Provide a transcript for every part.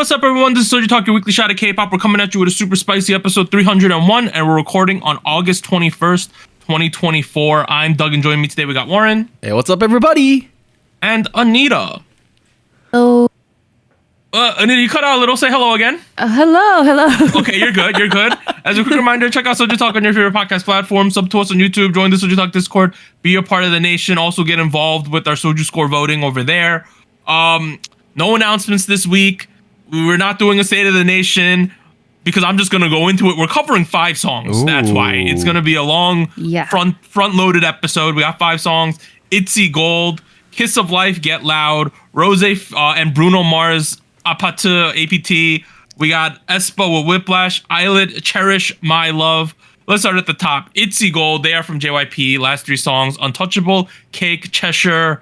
what's up, everyone? This is SojuTalk, your weekly shot of K-pop. We're coming at you with a super spicy episode 301, and we're recording on August 21st, 2024. I'm Doug, and joining me today, we got Warren. Hey, what's up, everybody? And Anita. Oh. Anita, you cut out a little. Say hello again. Hello. Okay, you're good. As a quick reminder, check out SojuTalk on your favorite podcast platform. Sub to us on YouTube. Join the SojuTalk Discord. Be a part of the nation. Also get involved with our Soju score voting over there. No announcements this week. We're not doing a State of the Nation because I'm just gonna go into it. We're covering 5 songs. Ooh. That's why it's gonna be a long front-loaded episode. We got 5 songs: ITZY, Gold, Kiss of Life, Get Loud, Rosé, and Bruno Mars, Apatu, APT. We got aespa with Whiplash, ILLIT, Cherish, My Love. Let's start at the top. ITZY, Gold. They are from JYP. Last 3 songs: Untouchable, Cake, Cheshire.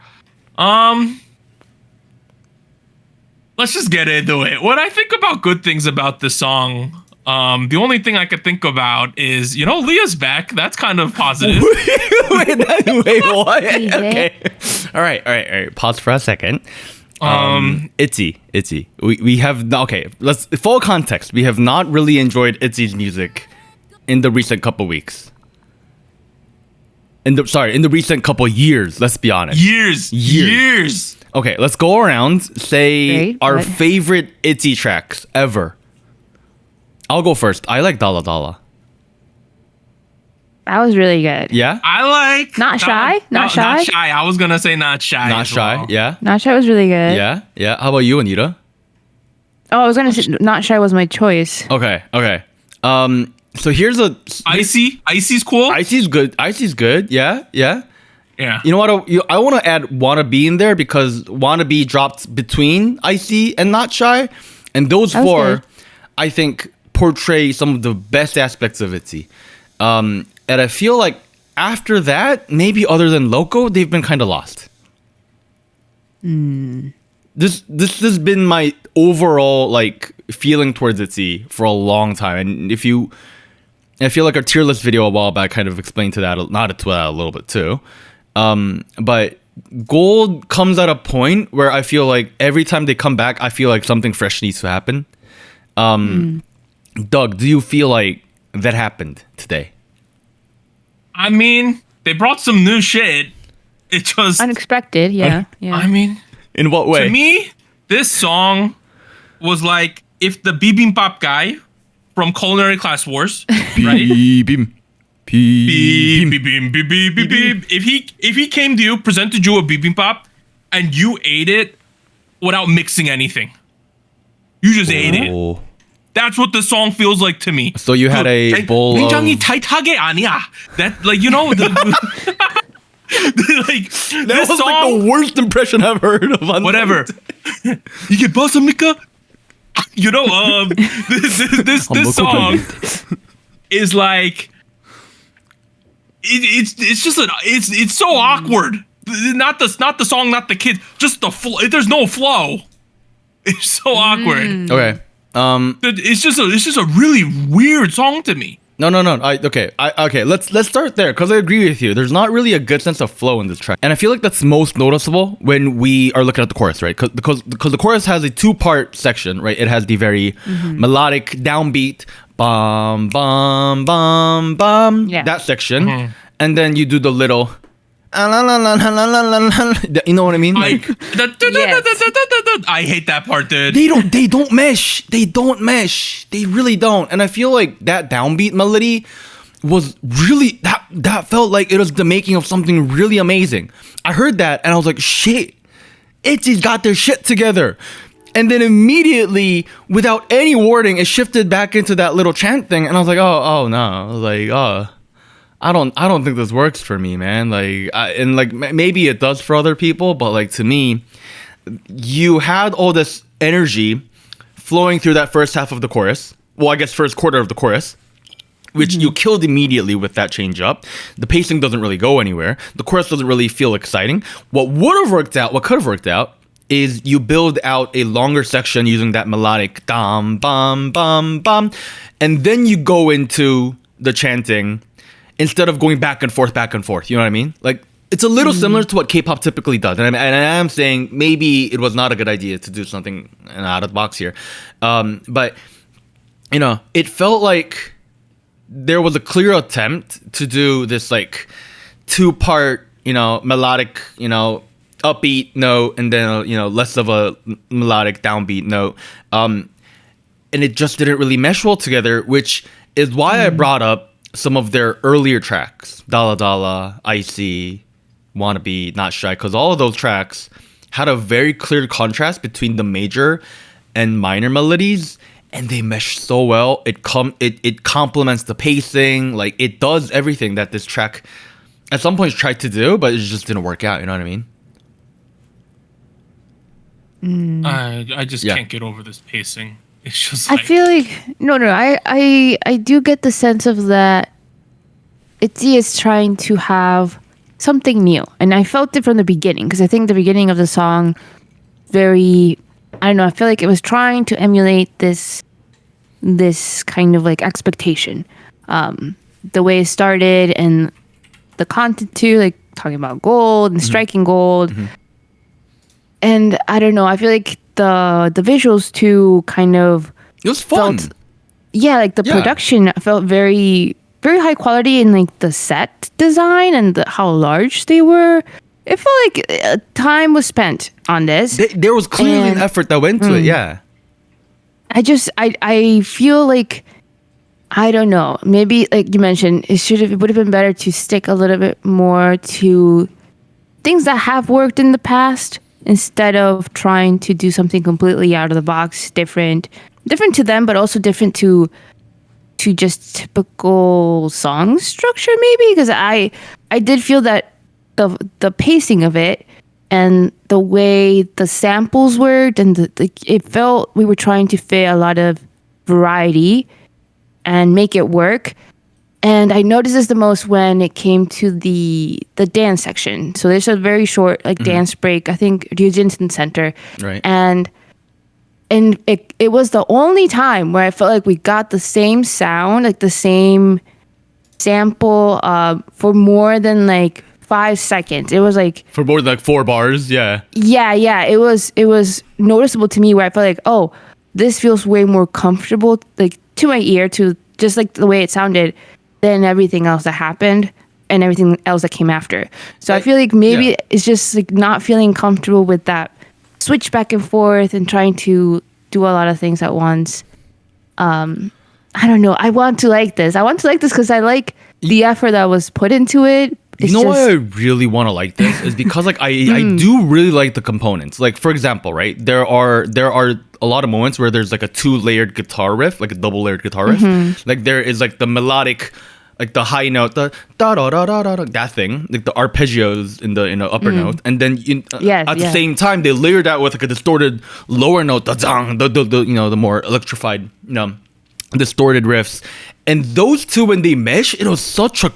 Let's just get into it. What I think about good things about this song, the only thing I could think about is, Leah's back. That's kind of positive. wait, what? Okay. All right. Pause for a second. ITZY. We have let's full context. We have not really enjoyed ITZY's music in the recent couple weeks. In the recent couple years, let's be honest. Years. Okay, let's go around, say our favorite ITZY tracks ever. I'll go first. I like Dala Dala. That was really good. Yeah? I like... Not Shy? Not Shy? I was going to say Not Shy. Not Shy, well. yeah? Not Shy was really good. Yeah. How about you, Anita? Oh, I was going to say Not Shy was my choice. Okay. So here's a... ICY's cool? ICY's good, yeah. Yeah. You know what? I want to add Wannabe in there because Wannabe dropped between IC and Not Shy. And those 4, good. I think, portray some of the best aspects of ITZY. And I feel like after that, maybe other than Loco, they've been kind of lost. This has been my overall feeling towards ITZY for a long time. And I feel like our tier list video a while back kind of explained to that, a little bit too. But Gold comes at a point where I feel like every time they come back, I feel like something fresh needs to happen. Doug, do you feel like that happened today? I mean, they brought some new shit. It just... Unexpected, yeah. I mean... In what way? To me, this song was like if the bibimbap guy from Culinary Class Wars, right? If he came to you, presented you a bibimbap, and you ate it without mixing anything, you just ate it. That's what the song feels like to me. So you had a bowl of... 굉장히 타이트하게 아니야. That that this was song, the worst impression I've heard of. Whatever. 이게 뭐습니까? This song is like it's so awkward. Not the song, not the kids. Just the flow. There's no flow. It's so awkward. Okay. It's just a really weird song to me. No. Okay. Let's start there because I agree with you. There's not really a good sense of flow in this track, and I feel like that's most noticeable when we are looking at the chorus, right? Because the chorus has a 2-part section, right? It has the very melodic downbeat, bum bum bum bum, that section, and then you do the little. You know what I mean? I hate that part, dude. They don't mesh. They really don't. And I feel like that downbeat melody was really that felt like it was the making of something really amazing. I heard that and I was like, shit, ITZY's got their shit together. And then immediately, without any warning, it shifted back into that little chant thing, and I was like, oh no. I was like, I don't think this works for me, man. Maybe it does for other people, but to me, you had all this energy flowing through that first half of the chorus. Well, I guess first quarter of the chorus, which you killed immediately with that change up. The pacing doesn't really go anywhere. The chorus doesn't really feel exciting. What could have worked out, is you build out a longer section using that melodic dum bum bum bum, and then you go into the chanting. Instead of going back and forth, you know what I mean? it's a little similar to what K-pop typically does, and I am saying maybe it was not a good idea to do something out of the box here, but it felt like there was a clear attempt to do this like 2-part, melodic, upbeat note, and then less of a melodic downbeat note, and it just didn't really mesh well together, which is why I brought up some of their earlier tracks, Dala Dala, Icy, Wannabe, Not Shy, because all of those tracks had a very clear contrast between the major and minor melodies, and they mesh so well. It complements the pacing, like it does everything that this track at some points tried to do, but it just didn't work out. You know what I mean? I just can't get over this pacing. It's just like, I feel like I do get the sense of that ITZY is trying to have something new, and I felt it from the beginning, because I think the beginning of the song I feel like it was trying to emulate this kind of like expectation, the way it started and the content too, like talking about gold and striking gold. And I don't know, I feel like the visuals too kind of, it was fun. The production felt very, very high quality in like the set design and how large they were. It felt like time was spent on this. There was clearly an effort that went to it. Yeah. I feel like, I don't know, maybe like you mentioned, it would have been better to stick a little bit more to things that have worked in the past, instead of trying to do something completely out of the box, different to them, but also different to just typical song structure, maybe, because I did feel that the pacing of it and the way the samples worked, and it felt we were trying to fit a lot of variety and make it work. And I noticed this the most when it came to the dance section. So there's a very short dance break, I think Ryujin Center. Right. And it was the only time where I felt like we got the same sound, like the same sample for more than 5 seconds. It was like for more than 4 bars. Yeah. Yeah. It was noticeable to me, where I felt like, oh, this feels way more comfortable, to my ear, to just the way it sounded, than everything else that happened and everything else that came after. So I feel like maybe it's just not feeling comfortable with that switch back and forth and trying to do a lot of things at once. I don't know. I want to like this. Because I like the effort that was put into it. It's why I really want to like this is because I do really like the components. Like, for example, right, there are a lot of moments where there's a 2-layered guitar riff, like a double-layered guitar riff. Like there is the melodic, the high note, the da da da da da, that thing, the arpeggios in the upper note, and then at the same time they layer that with a distorted lower note, the more electrified, distorted riffs. And those two, when they mesh, it was such a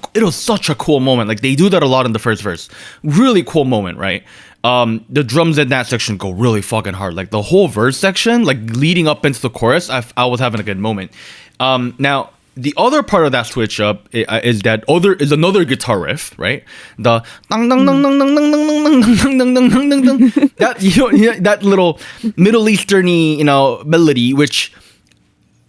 cool moment. They do that a lot in the first verse. Really cool moment, right? The drums in that section go really fucking hard. The whole verse section, leading up into the chorus, I was having a good moment. Now, the other part of that switch up is another guitar riff, right? The dang dang dang dang dang dang dang dang dang dang dang dang. That little Middle Eastern-y, melody, which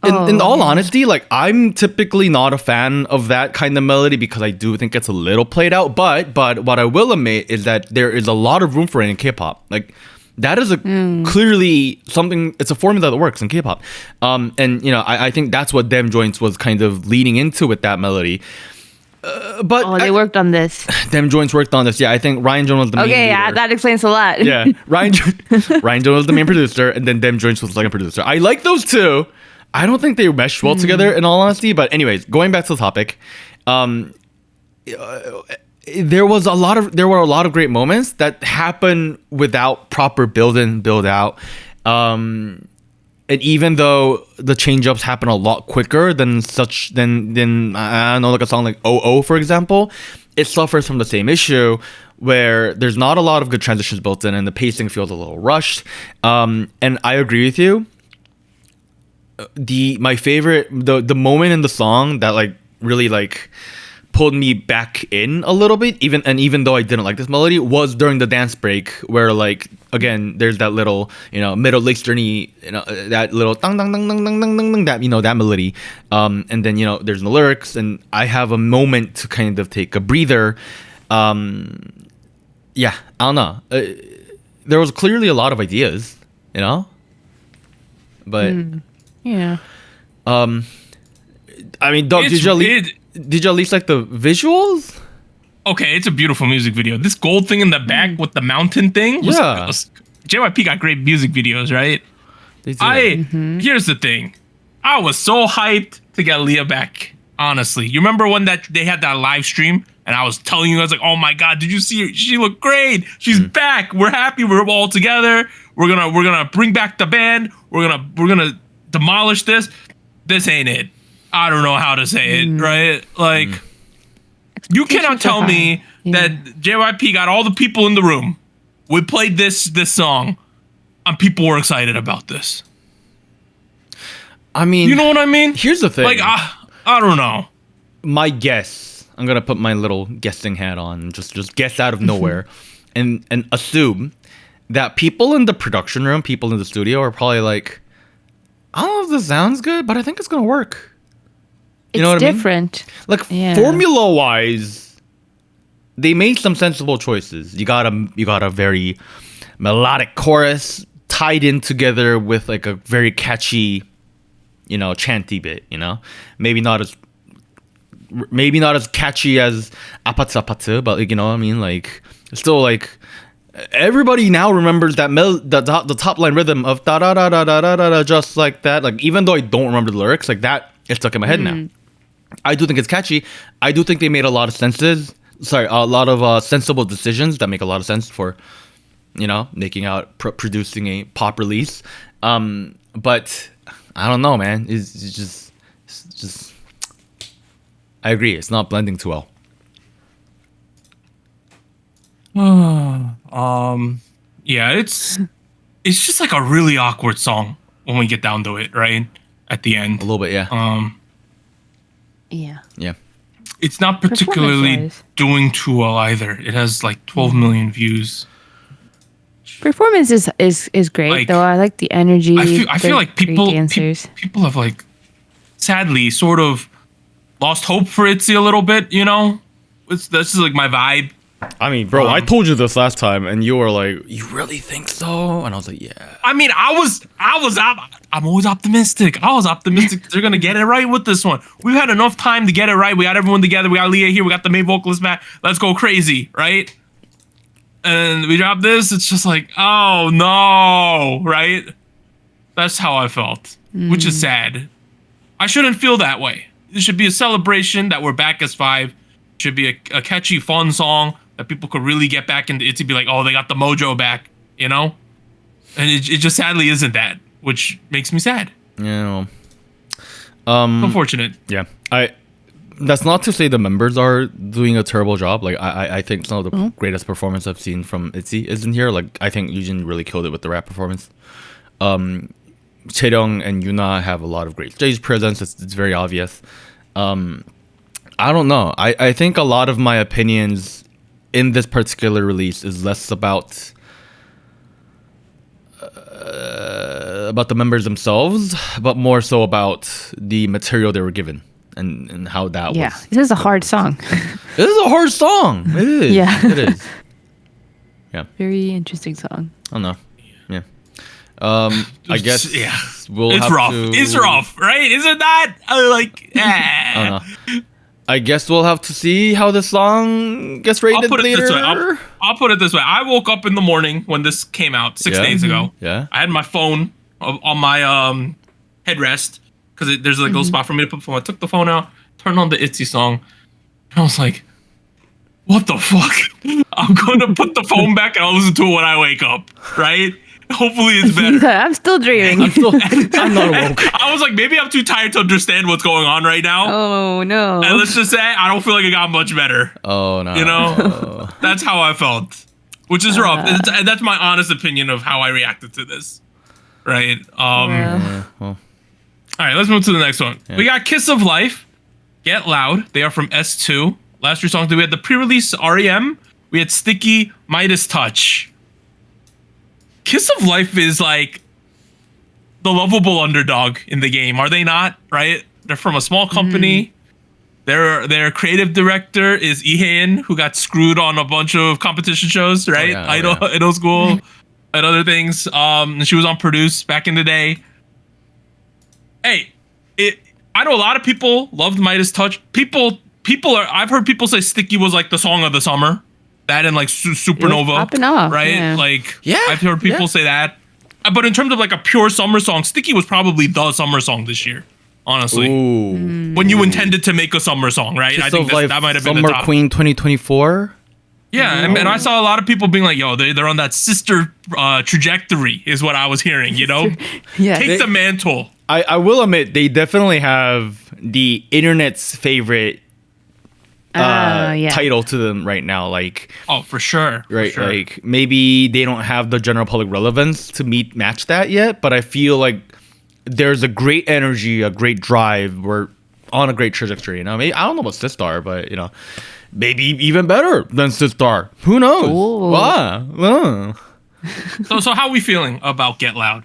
in all honesty, I'm typically not a fan of that kind of melody because I do think it's a little played out. But what I will admit is that there is a lot of room for it in K-pop. That is clearly something. It's a formula that works in K-pop. I think that's what Dem Joints was kind of leading into with that melody. But they worked on this. Dem Joints worked on this. Yeah, I think Ryan Jones was the main leader. Yeah, that explains a lot. Yeah, Ryan Jones was the main producer, and then Dem Joints was the second producer. I like those two. I don't think they meshed well together, in all honesty. But anyways, going back to the topic, there were a lot of great moments that happened without proper build in, build out. And even though the change ups happen a lot quicker than I don't know, a song like "Oh," for example, it suffers from the same issue where there's not a lot of good transitions built in, and the pacing feels a little rushed. And I agree with you. My favorite, the moment in the song that really pulled me back in a little bit, even though I didn't like this melody, was during the dance break where like again there's that little Middle Easterny that little dang dang dang dang dang dang dang that that melody, and then there's the lyrics, and I have a moment to kind of take a breather. Yeah, I don't know. There was clearly a lot of ideas, but yeah. I mean, Doug, did you at least like the visuals? Okay, it's a beautiful music video. This gold thing in the back with the mountain thing. JYP got great music videos, right? Here's the thing. I was so hyped to get Leah back. Honestly, you remember when they had that live stream, and I was telling you, I was like, "Oh my god, did you see her? She looked great. She's back. We're happy. We're all together. We're gonna bring back the band. We're gonna demolish this. This ain't it. I don't know how to say it, right? Like, you cannot tell me that JYP got all the people in the room. We played this song, and people were excited about this. I mean, you know what I mean? Here's the thing. Like, I don't know. My guess, I'm gonna put my little guessing hat on and just guess out of nowhere, and assume that people in the production room, people in the studio, are probably like, I don't know if this sounds good, but I think it's gonna work. You know what I mean? Different. Like formula wise, they made some sensible choices. You got a very melodic chorus tied in together with like a very catchy, chanty bit. Maybe not as catchy as 아파트, but like, I mean, like still like everybody now remembers that the top line rhythm of da da da da da da da, just like that. Like even though I don't remember the lyrics, like that, it's stuck in my head now. I do think it's catchy. I do think they made a lot of sensible decisions that make a lot of sense for, producing a pop release. But I don't know, man. It's just. I agree. It's not blending too well. Yeah, it's just like a really awkward song when we get down to it, right? At the end. A little bit, yeah. Yeah. Yeah. It's not particularly doing too well either. It has like 12 million views. Performance is great, like, though. I like the energy. I feel like people have like sadly sort of lost hope for ITZY a little bit, That's just like my vibe. I mean, bro, I told you this last time, and you were like, "You really think so?" And I was like, "Yeah." I mean, I'm always optimistic. I was optimistic they're gonna get it right with this one. We've had enough time to get it right. We got everyone together. We got Leah here. We got the main vocalist back. Let's go crazy, right? And we drop this. It's just like, oh no, right? That's how I felt, which is sad. I shouldn't feel that way. It should be a celebration that we're back as five. It should be a catchy, fun song that people could really get back into ITZY, be like, oh, they got the mojo back, And it just sadly isn't that, which makes me sad. Yeah. Unfortunate. Yeah. That's not to say the members are doing a terrible job. Like I think some of the greatest performance I've seen from ITZY is in here. Like I think Yujin really killed it with the rap performance. Chaeryeong and Yuna have a lot of great stage presence. It's very obvious. I don't know. I think a lot of my opinions in this particular release is less about the members themselves, but more so about the material they were given and how that was. Yeah, this is a hard song. This is a hard song. It is. Yeah. It is. Yeah. Very interesting song. I don't know. Yeah. I guess we'll it's have rough. to... It's rough, right? Isn't that? I don't know. I guess we'll have to see how the song gets rated later. I'll put it this way. I woke up in the morning when this came out 6 days ago. Yeah. I had my phone on my headrest because there's like a little spot for me to put the phone. I took the phone out, turned on the ITZY song, and I was like, what the fuck? I'm going to put the phone back and I'll listen to it when I wake up, right? Hopefully it's better. I'm still dreaming. I'm not awoke. I was like, maybe I'm too tired to understand what's going on right now. Oh, no. And let's just say, I don't feel like it got much better. Oh, no. That's how I felt, which is rough. That's my honest opinion of how I reacted to this. Right? All right, let's move to the next one. Yeah. We got Kiss of Life, Get Loud. They are from S2. Last three songs. We had the pre-release REM. We had Sticky, Midas Touch. Kiss of Life is like the lovable underdog in the game, are they not? Right? They're from a small company. Their creative director is Ihaen, who got screwed on a bunch of competition shows, right? Idol School and other things. And she was on Produce back in the day. Hey, I know a lot of people loved Midas Touch. I've heard people say Sticky was like the song of the summer. That and like Supernova, popping off, right? yeah. Like, I've heard people say that. But in terms of like a pure summer song, Sticky was probably the summer song this year, honestly. Ooh. When you intended to make a summer song, right? Kiss I think that might have been the Summer top. Queen 2024. Yeah, and I saw a lot of people being like, yo, they're on that sister trajectory, is what I was hearing, you know? Take the mantle. I will admit, they definitely have the internet's favorite title to them right now. Like, oh, for sure. Right. For sure. Like, maybe they don't have the general public relevance to match that yet, but I feel like there's a great energy, a great drive. We're on a great trajectory. You know, maybe, I don't know about Sistar, but you know, maybe even better than Sistar. Who knows? So how are we feeling about Get Loud?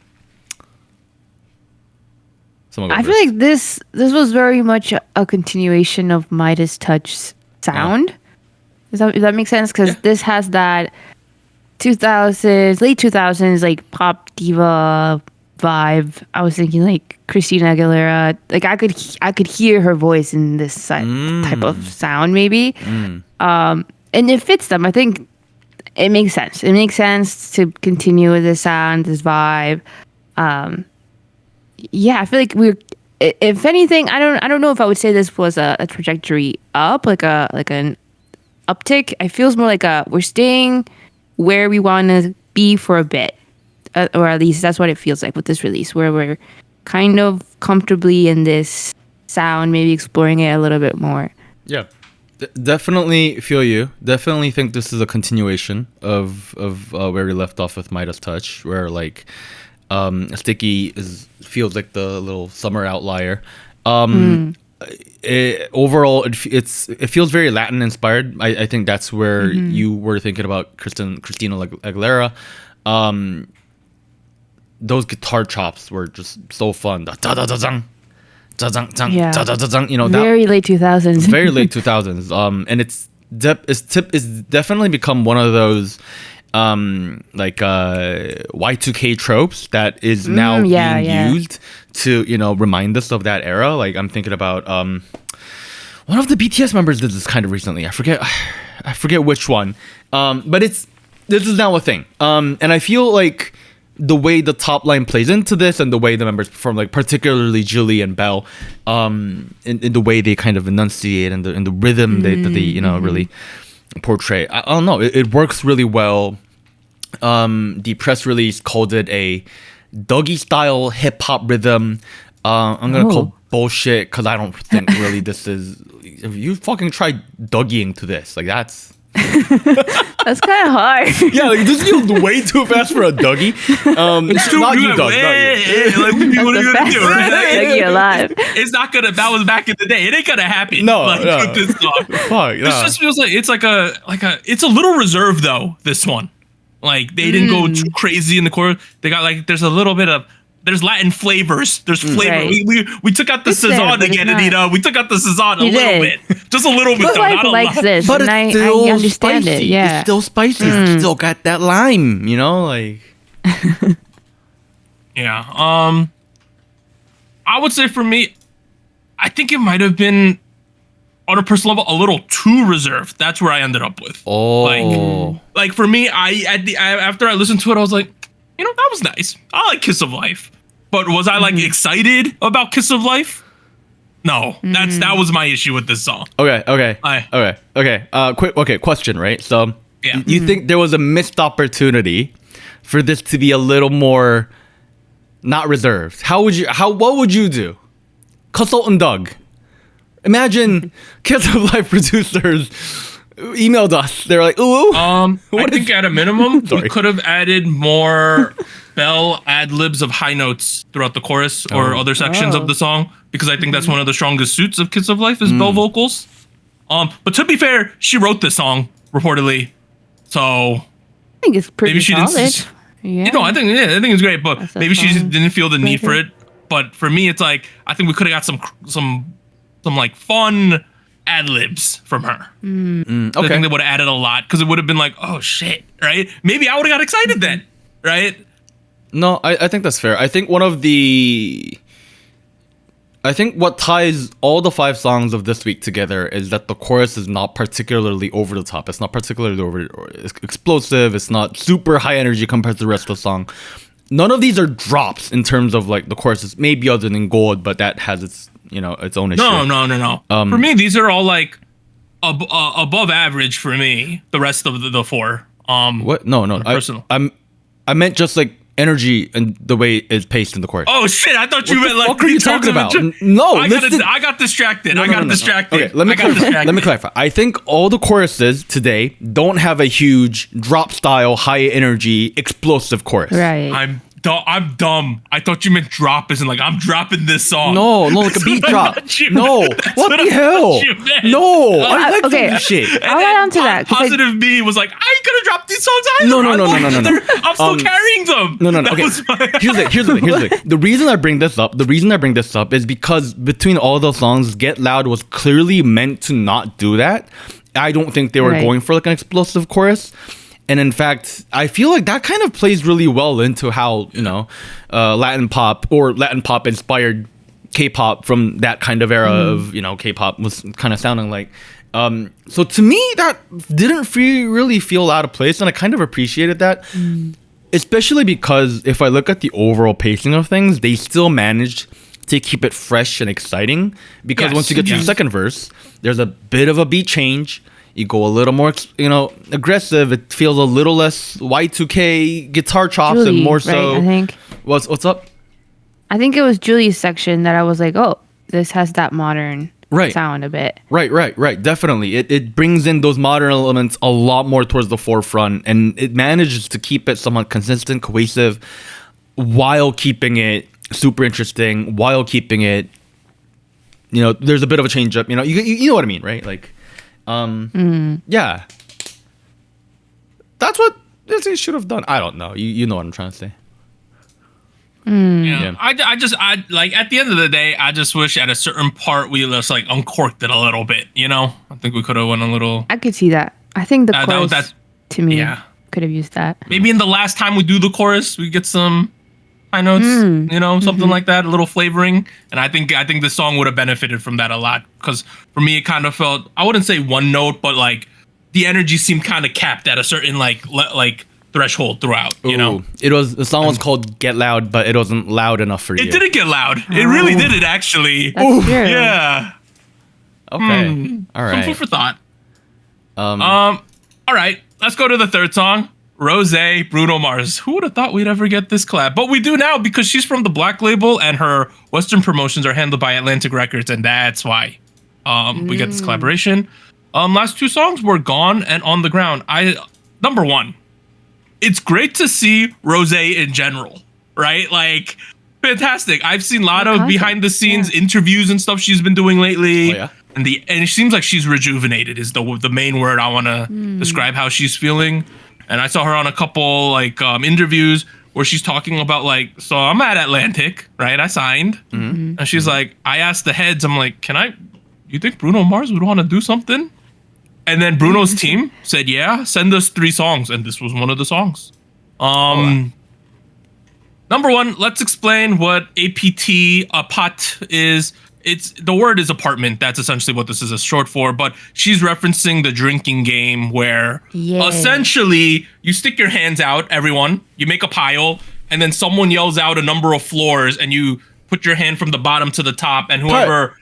I feel like this was very much a continuation of Midas Touch sound. Does that make sense? Because this has that 2000s, late 2000s, like pop diva vibe. I was thinking like Christina Aguilera. Like I could hear her voice in this type of sound, maybe. And it fits them. I think it makes sense. It makes sense to continue with this sound, this vibe. I feel like if anything, I don't know if I would say this was a trajectory up, like an uptick. It feels more like we're staying where we want to be for a bit, or at least that's what it feels like with this release, where we're kind of comfortably in this sound, maybe exploring it a little bit more. Yeah, definitely feel you. Definitely think this is a continuation of where we left off with Midas Touch, where like Sticky feels like the little summer outlier. Overall, it feels very Latin inspired. I think that's where you were thinking about Christina Aguilera. Those guitar chops were just so fun. You know, very late 2000s. Very late 2000s. And it's definitely become one of those Y2K tropes that is now being used to, you know, remind us of that era. Like I'm thinking about one of the BTS members did this kind of recently. I forget which one. But this is now a thing. And I feel like the way the top line plays into this and the way the members perform, like particularly Julie and Belle, in the way they kind of enunciate and the rhythm that they you know really portray. I don't know. It works really well. The press release called it a Dougie style hip hop rhythm. I'm gonna call bullshit because I don't think really this is. If you fucking tried Dougieing to this, like that's. That's kind of hard. Yeah, like this feels way too fast for a Dougie. It's too not good. You, Doug. Like, what are you gonna do? Dougie alive. It's not gonna. That was back in the day. It ain't gonna happen. No, with this song. Fuck, This just feels like it's like a. It's a little reserved though. This one, like they didn't go too crazy in the chorus. They got like there's a little bit of. There's Latin flavors. There's flavor. Right. We took out the Cezanne again, Anita. We took out the Cezanne a little bit. Just a little bit, But though. Not a likes lot. this, but and it's still I understand spicy. it. Yeah, It's still spicy. It's still got that lime, you know, like. Yeah. I would say for me, I think it might have been on a personal level a little too reserved. That's where I ended up with. Like for me, after I listened to it, I was like, you know, that was nice. I like Kiss of Life. But was I like excited about Kiss of Life? No. That was my issue with this song. Okay. Question, right? So you think there was a missed opportunity for this to be a little more not reserved? What would you do? Consultant Doug. Imagine Kiss of Life producers emailed us. They're like, ooh. I think at a minimum, we could have added more Bell ad-libs of high notes throughout the chorus or other sections of the song, because I think that's one of the strongest suits of Kiss of Life is Bell vocals. But to be fair, she wrote this song reportedly, so I think it's pretty maybe she solid. didn't. Yeah. You know, I think it's great, but That's a maybe she just song. didn't feel the need for it. But for me, it's like I think we could have got some like fun ad libs from her. I think Okay. they would have added a lot because it would have been like, oh shit, right? Maybe I would have got excited then, right? No, I think that's fair. I think what ties all the 5 songs of this week together is that the chorus is not particularly over the top. It's not particularly explosive. It's not super high energy compared to the rest of the song. None of these are drops in terms of like the choruses, maybe other than Gold, but that has its own issue. No. For me, these are all like above average for me. The rest of the 4. What? No. Personal. I meant just like energy and the way it's paced in the chorus. Oh shit! I thought you meant like. What are you talking about? No, I got distracted. I got distracted. Okay, let me clarify. I think all the choruses today don't have a huge drop style, high energy, explosive chorus. Right. I'm dumb. I thought you meant drop as in like I'm dropping this song. No, like a beat drop. No, what the hell? No, I like okay. this shit. I'll add on to that. 'cause Positive me was like, I ain't gonna drop these songs either. No. I'm still carrying them. No. That Okay. was my- Here's the thing. The reason I bring this up is because between all those songs, Get Loud was clearly meant to not do that. I don't think they were Right. going for like an explosive chorus. And in fact, I feel like that kind of plays really well into how, Latin pop or Latin pop inspired K-pop from that kind of era of, K-pop was kind of sounding like. So to me, that didn't really feel out of place. And I kind of appreciated that. Especially because if I look at the overall pacing of things, they still managed to keep it fresh and exciting. Because Yes, once you get to the second verse, there's a bit of a beat change. You go a little more, aggressive. It feels a little less Y2K guitar chops and Julie, more so. right, I think. What's up? I think it was Julie's section that I was like, oh, this has that modern sound a bit. Right. Definitely. It brings in those modern elements a lot more towards the forefront, and it manages to keep it somewhat consistent, cohesive, while keeping it super interesting, while keeping it, there's a bit of a change up. You know what I mean, right? Like, yeah. That's what they should have done. I don't know. You know what I'm trying to say. Yeah. I like at the end of the day, I just wish at a certain part we just like uncorked it a little bit. I think we could have went a little. I could see that. I think the chorus that- to me yeah. could have used that. Maybe in the last time we do the chorus, we get some high notes, something like that, a little flavoring. And I think this song would have benefited from that a lot because for me, it kind of felt, I wouldn't say one note, but like the energy seemed kind of capped at a certain like threshold throughout. The song was called Get Loud, but it wasn't loud enough for you. It didn't get loud. It really didn't actually. That's true. Yeah. Okay. All right. Some food for thought. All right. Let's go to the third song. Rosé, Bruno Mars. Who would have thought we'd ever get this collab? But we do now because she's from the Black label and her Western promotions are handled by Atlantic Records, and that's why we get this collaboration. Last 2 songs were Gone and On the Ground. Number 1, it's great to see Rosé in general, right? Like, fantastic. I've seen a lot of behind the scenes interviews and stuff she's been doing lately. Oh, yeah? And it seems like she's rejuvenated is the main word I want to describe how she's feeling. And I saw her on a couple like interviews where she's talking about like, so I'm at Atlantic, right? I signed. And she's like, I asked the heads, I'm like, you think Bruno Mars would want to do something? And then Bruno's team said, yeah, send us 3 songs. And this was one of the songs. Number 1, let's explain what APT is. The word is apartment. That's essentially what this is a short for. But she's referencing the drinking game where essentially you stick your hands out, everyone. You make a pile, and then someone yells out a number of floors, and you put your hand from the bottom to the top, and whoever.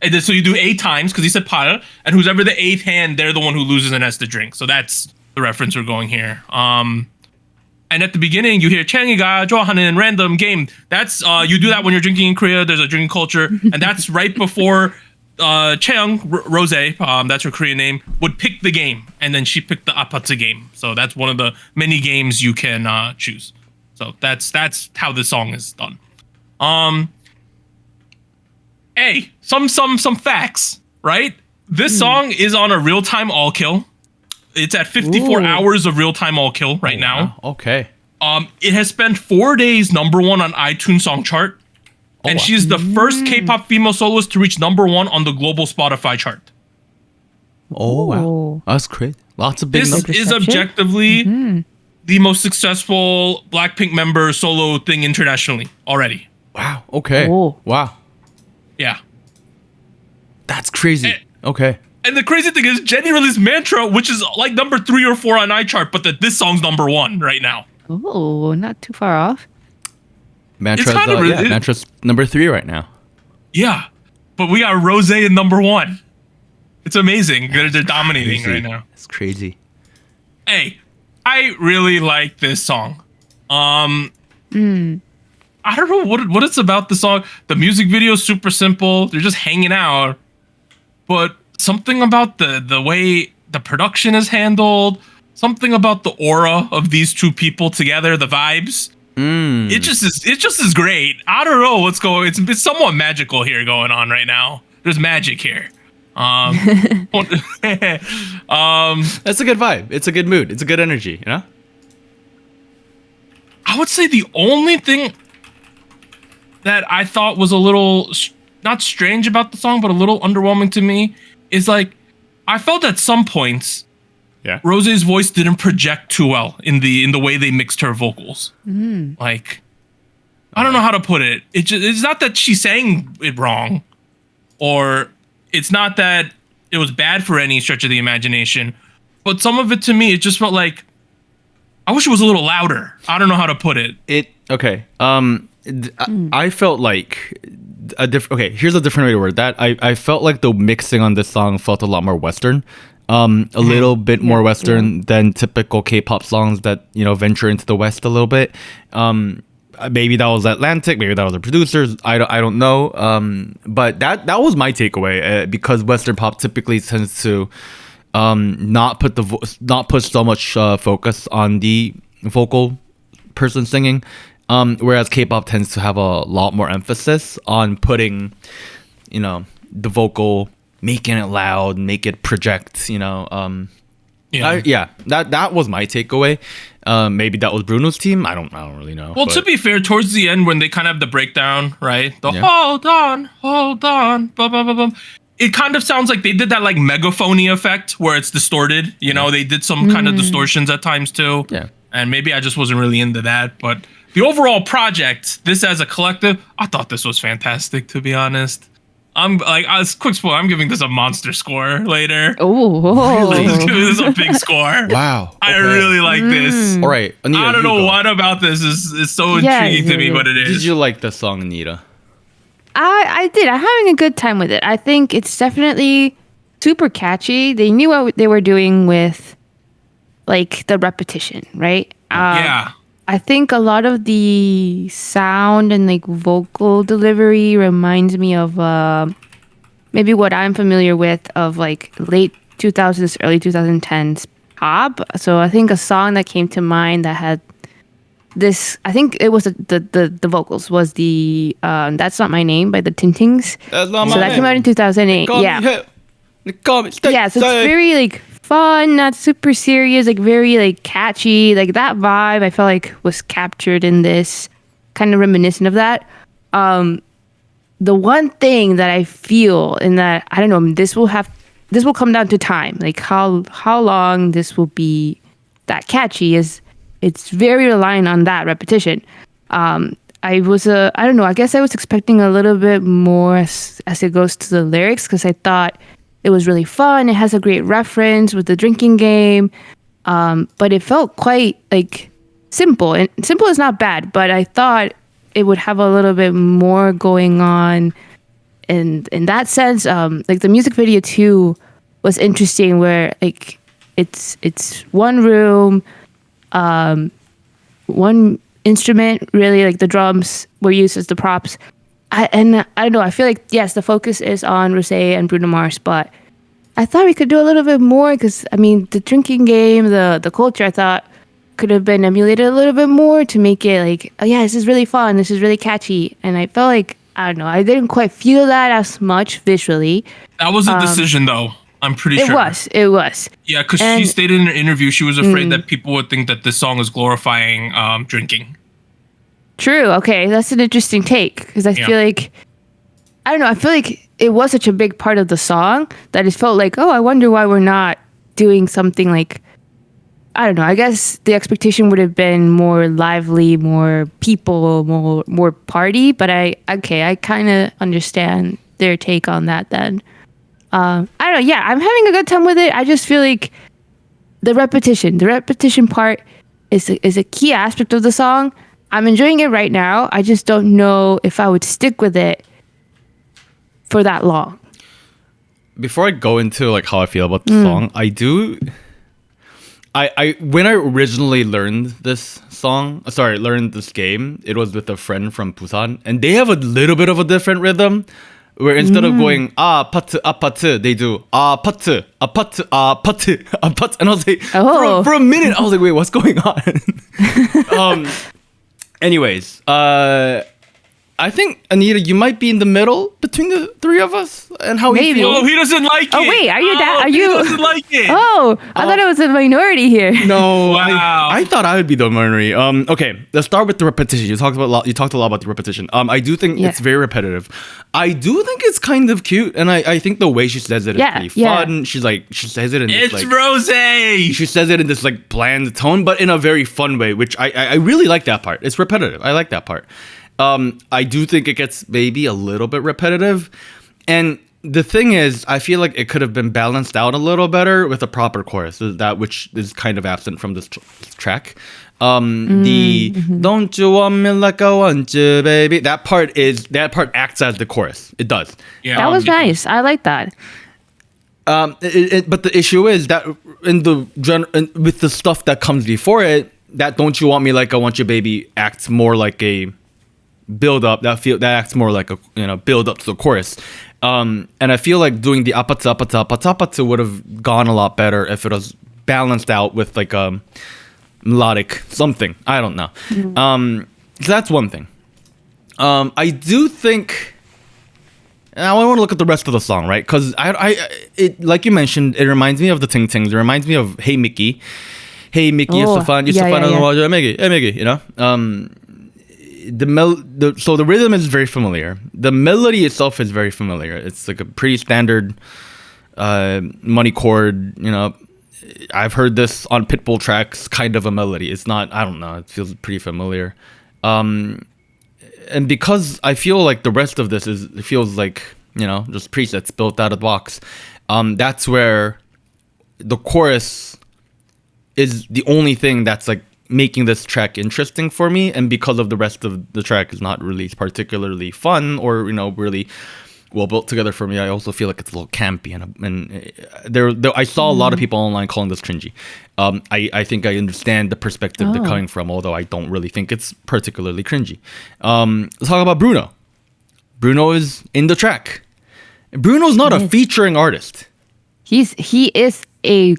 And then, so you do 8 times because he said pile, and who's ever the 8th hand, they're the one who loses and has to drink. So that's the reference we're going here. And at the beginning, you hear "Changiga Johanin random game." That's you do that when you're drinking in Korea. There's a drinking culture, and that's right before Cheong Rosé, that's her Korean name, would pick the game, and then she picked the Apatsu game. So that's one of the many games you can choose. So that's how this song is done. Hey, some facts, right? This song is on a real-time all kill. It's at 54 hours of real-time all kill right now. Okay. It has spent 4 days #1 on iTunes song chart. And she's the first K-pop female soloist to reach #1 on the global Spotify chart. Oh, wow. That's crazy. Lots of big This numbers. is objectively the most successful Blackpink member solo thing internationally already. Wow. Okay. Oh. Wow. Yeah. That's crazy. Okay. And the crazy thing is, Jennie released Mantra, which is like number 3 or 4 on iChart, but this song's #1 right now. Oh, not too far off. Mantra's, Mantra's number 3 right now. Yeah. But we got Rosé in #1. It's amazing. They're dominating right now. It's crazy. Hey, I really like this song. I don't know what it's about the song. The music video is super simple. They're just hanging out. But something about the way the production is handled, something about the aura of these two people together, the vibes. It just is great. I don't know what's going. It's somewhat magical here going on right now. There's magic here. That's a good vibe. It's a good mood. It's a good energy, you know? I would say the only thing that I thought was a little not strange about the song, but a little underwhelming to me is like I felt at some points Rosé's voice didn't project too well in the way they mixed her vocals. Like I don't know how to put it. It's not that she sang it wrong, or it's not that it was bad for any stretch of the imagination, but some of it to me, it just felt like I wish it was a little louder. I don't know how to put it. I felt like here's a different way to word that. I felt like the mixing on this song felt a lot more Western. A little bit more Western than typical K-pop songs that, you know, venture into the West a little bit. Maybe that was Atlantic, maybe that was the producers. I don't know. But that was my takeaway because Western pop typically tends to not put so much focus on the vocal person singing, whereas K-pop tends to have a lot more emphasis on putting, you know, the vocal, making it loud, make it project, you know. That was my takeaway. Maybe that was Bruno's team. I don't really know. Well, to be fair, towards the end when they kind of have the breakdown, right? Hold on, blah, blah, blah, blah. It kind of sounds like they did that like megaphony effect where it's distorted. You know, they did some kind of distortions at times too. Yeah. And maybe I just wasn't really into that. But the overall project, this as a collective, I thought this was fantastic, to be honest. I'm like, as quick spoiler, I'm giving this a monster score later. Oh, really? I'm giving this a big score. Wow. Okay. I really like this. All right, Anita, I don't know what about this is so intriguing to me, but it is. Did you like the song, Anita? I did. I'm having a good time with it. I think it's definitely super catchy. They knew what they were doing with like the repetition, right? Yeah. I think a lot of the sound and like vocal delivery reminds me of maybe what I'm familiar with of like late 2000s, early 2010s pop. So I think a song that came to mind that had this, I think it was the vocals was the That's Not My Name by the Tintings. That's not my so that name. Came out in 2008. Yeah. Yeah, so it's very like fun, not super serious, like very like catchy, like that vibe I felt like was captured in this, kind of reminiscent of that. The one thing that I feel in that, I don't know, this will come down to time, like how long this will be that catchy is. It's very reliant on that repetition. I don't know, I guess I was expecting a little bit more as it goes to the lyrics, because I thought it was really fun. It has a great reference with the drinking game. But it felt quite like simple. And simple is not bad, but I thought it would have a little bit more going on in that sense. Like the music video too was interesting, where like it's one room, one instrument, really, like the drums were used as the props. I don't know, I feel like, yes, the focus is on Rosé and Bruno Mars, but I thought we could do a little bit more, because, I mean, the drinking game, the culture, I thought could have been emulated a little bit more to make it like, oh yeah, this is really fun, this is really catchy. And I felt like I don't know. I didn't quite feel that as much visually. That was a decision, though. I'm pretty sure. It was. Yeah, because she stated in an interview she was afraid that people would think that this song is glorifying drinking. True. Okay, that's an interesting take because I feel like, I don't know. I feel like it was such a big part of the song that it felt like, oh, I wonder why we're not doing something like, I don't know. I guess the expectation would have been more lively, more people, more party. But I kind of understand their take on that then. I don't know. Yeah, I'm having a good time with it. I just feel like the repetition part is a key aspect of the song. I'm enjoying it right now. I just don't know if I would stick with it for that long. Before I go into like how I feel about the song, I when I originally learned this game, it was with a friend from Busan, and they have a little bit of a different rhythm. Where instead of going 아파트, they do 아파트, and I was like, for a minute, I was like, wait, what's going on? Anyways, I think, Anita, you might be in the middle between the three of us and how we feel. Oh, he doesn't like it. Oh, wait, are you that? Are you? He doesn't like it. Oh, I thought it was a minority here. No, wow. I thought I would be the minority. Okay, let's start with the repetition. You talked a lot about the repetition. I do think it's very repetitive. I do think it's kind of cute, and I think the way she says it is pretty fun. She says it in this It's Rosé. She says it in this like bland tone, but in a very fun way, which I really like that part. It's repetitive. I like that part. I do think it gets maybe a little bit repetitive. And the thing is, I feel like it could have been balanced out a little better with a proper chorus, that which is kind of absent from this track. The "Don't you want me like I want you, baby," that part acts as the chorus. It does. Yeah, that was nice. I like that. But the issue is that with the stuff that comes before it, that "Don't you want me like I want you, baby" acts more like a build up. That acts more like a build up to the chorus. And I feel like doing the apata would have gone a lot better if it was balanced out with like a melodic something. I don't know. So that's one thing. I do think. I want to look at the rest of the song, right? Because it like you mentioned, it reminds me of the Ting Tings. It reminds me of Hey Mickey. Hey Mickey, you're so fun. You're so fun. Hey Mickey, you know. So the rhythm is very familiar. The melody itself is very familiar. It's like a pretty standard money chord. You know, I've heard this on Pitbull tracks. Kind of a melody. It's not. I don't know. It feels pretty familiar. And because I feel like the rest of this it feels like just presets built out of the box. That's where the chorus is the only thing that's like making this track interesting for me, and because of the rest of the track is not really particularly fun or really well built together for me, I also feel like it's a little campy, and there I saw a lot of people online calling this cringy. I think I understand the perspective they're coming from, although I don't really think it's particularly cringy. Let's talk about Bruno. Bruno is in the track. Bruno's not a featuring artist. He is a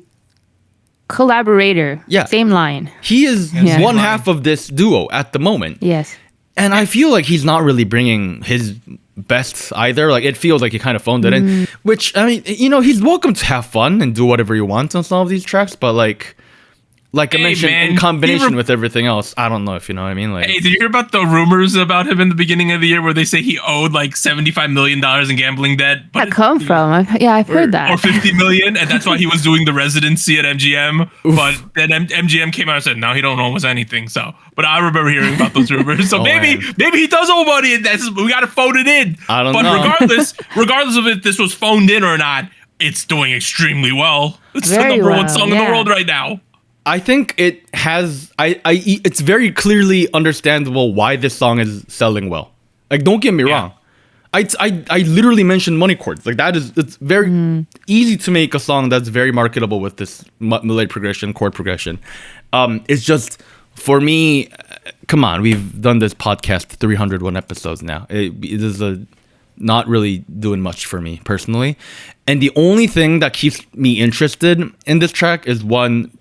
collaborator. Yeah. Same line. He is one half of this duo at the moment. Yes. And I feel like he's not really bringing his best either. Like, it feels like he kind of phoned it in. Which, I mean, he's welcome to have fun and do whatever he wants on some of these tracks. But like I mentioned, in combination with everything else, I don't know if you know what I mean. Like, hey, did you hear about the rumors about him in the beginning of the year where they say he owed like $75 million in gambling debt? But come from? I've heard that. Or $50 million, and that's why he was doing the residency at MGM. But then MGM came out and said, no, he don't owe us anything. So, but I remember hearing about those rumors. So maybe he does owe money, and we got to phone it in. I don't know. But regardless of if this was phoned in or not, it's doing extremely well. It's Very the number well, one song in the world right now. I think it has. It's very clearly understandable why this song is selling well. Like, don't get me wrong. I literally mentioned money chords. Like, it's very easy to make a song that's very marketable with this melodic progression, chord progression. It's just, for me, come on, we've done this podcast 301 episodes now. It is not really doing much for me personally. And the only thing that keeps me interested in this track is one,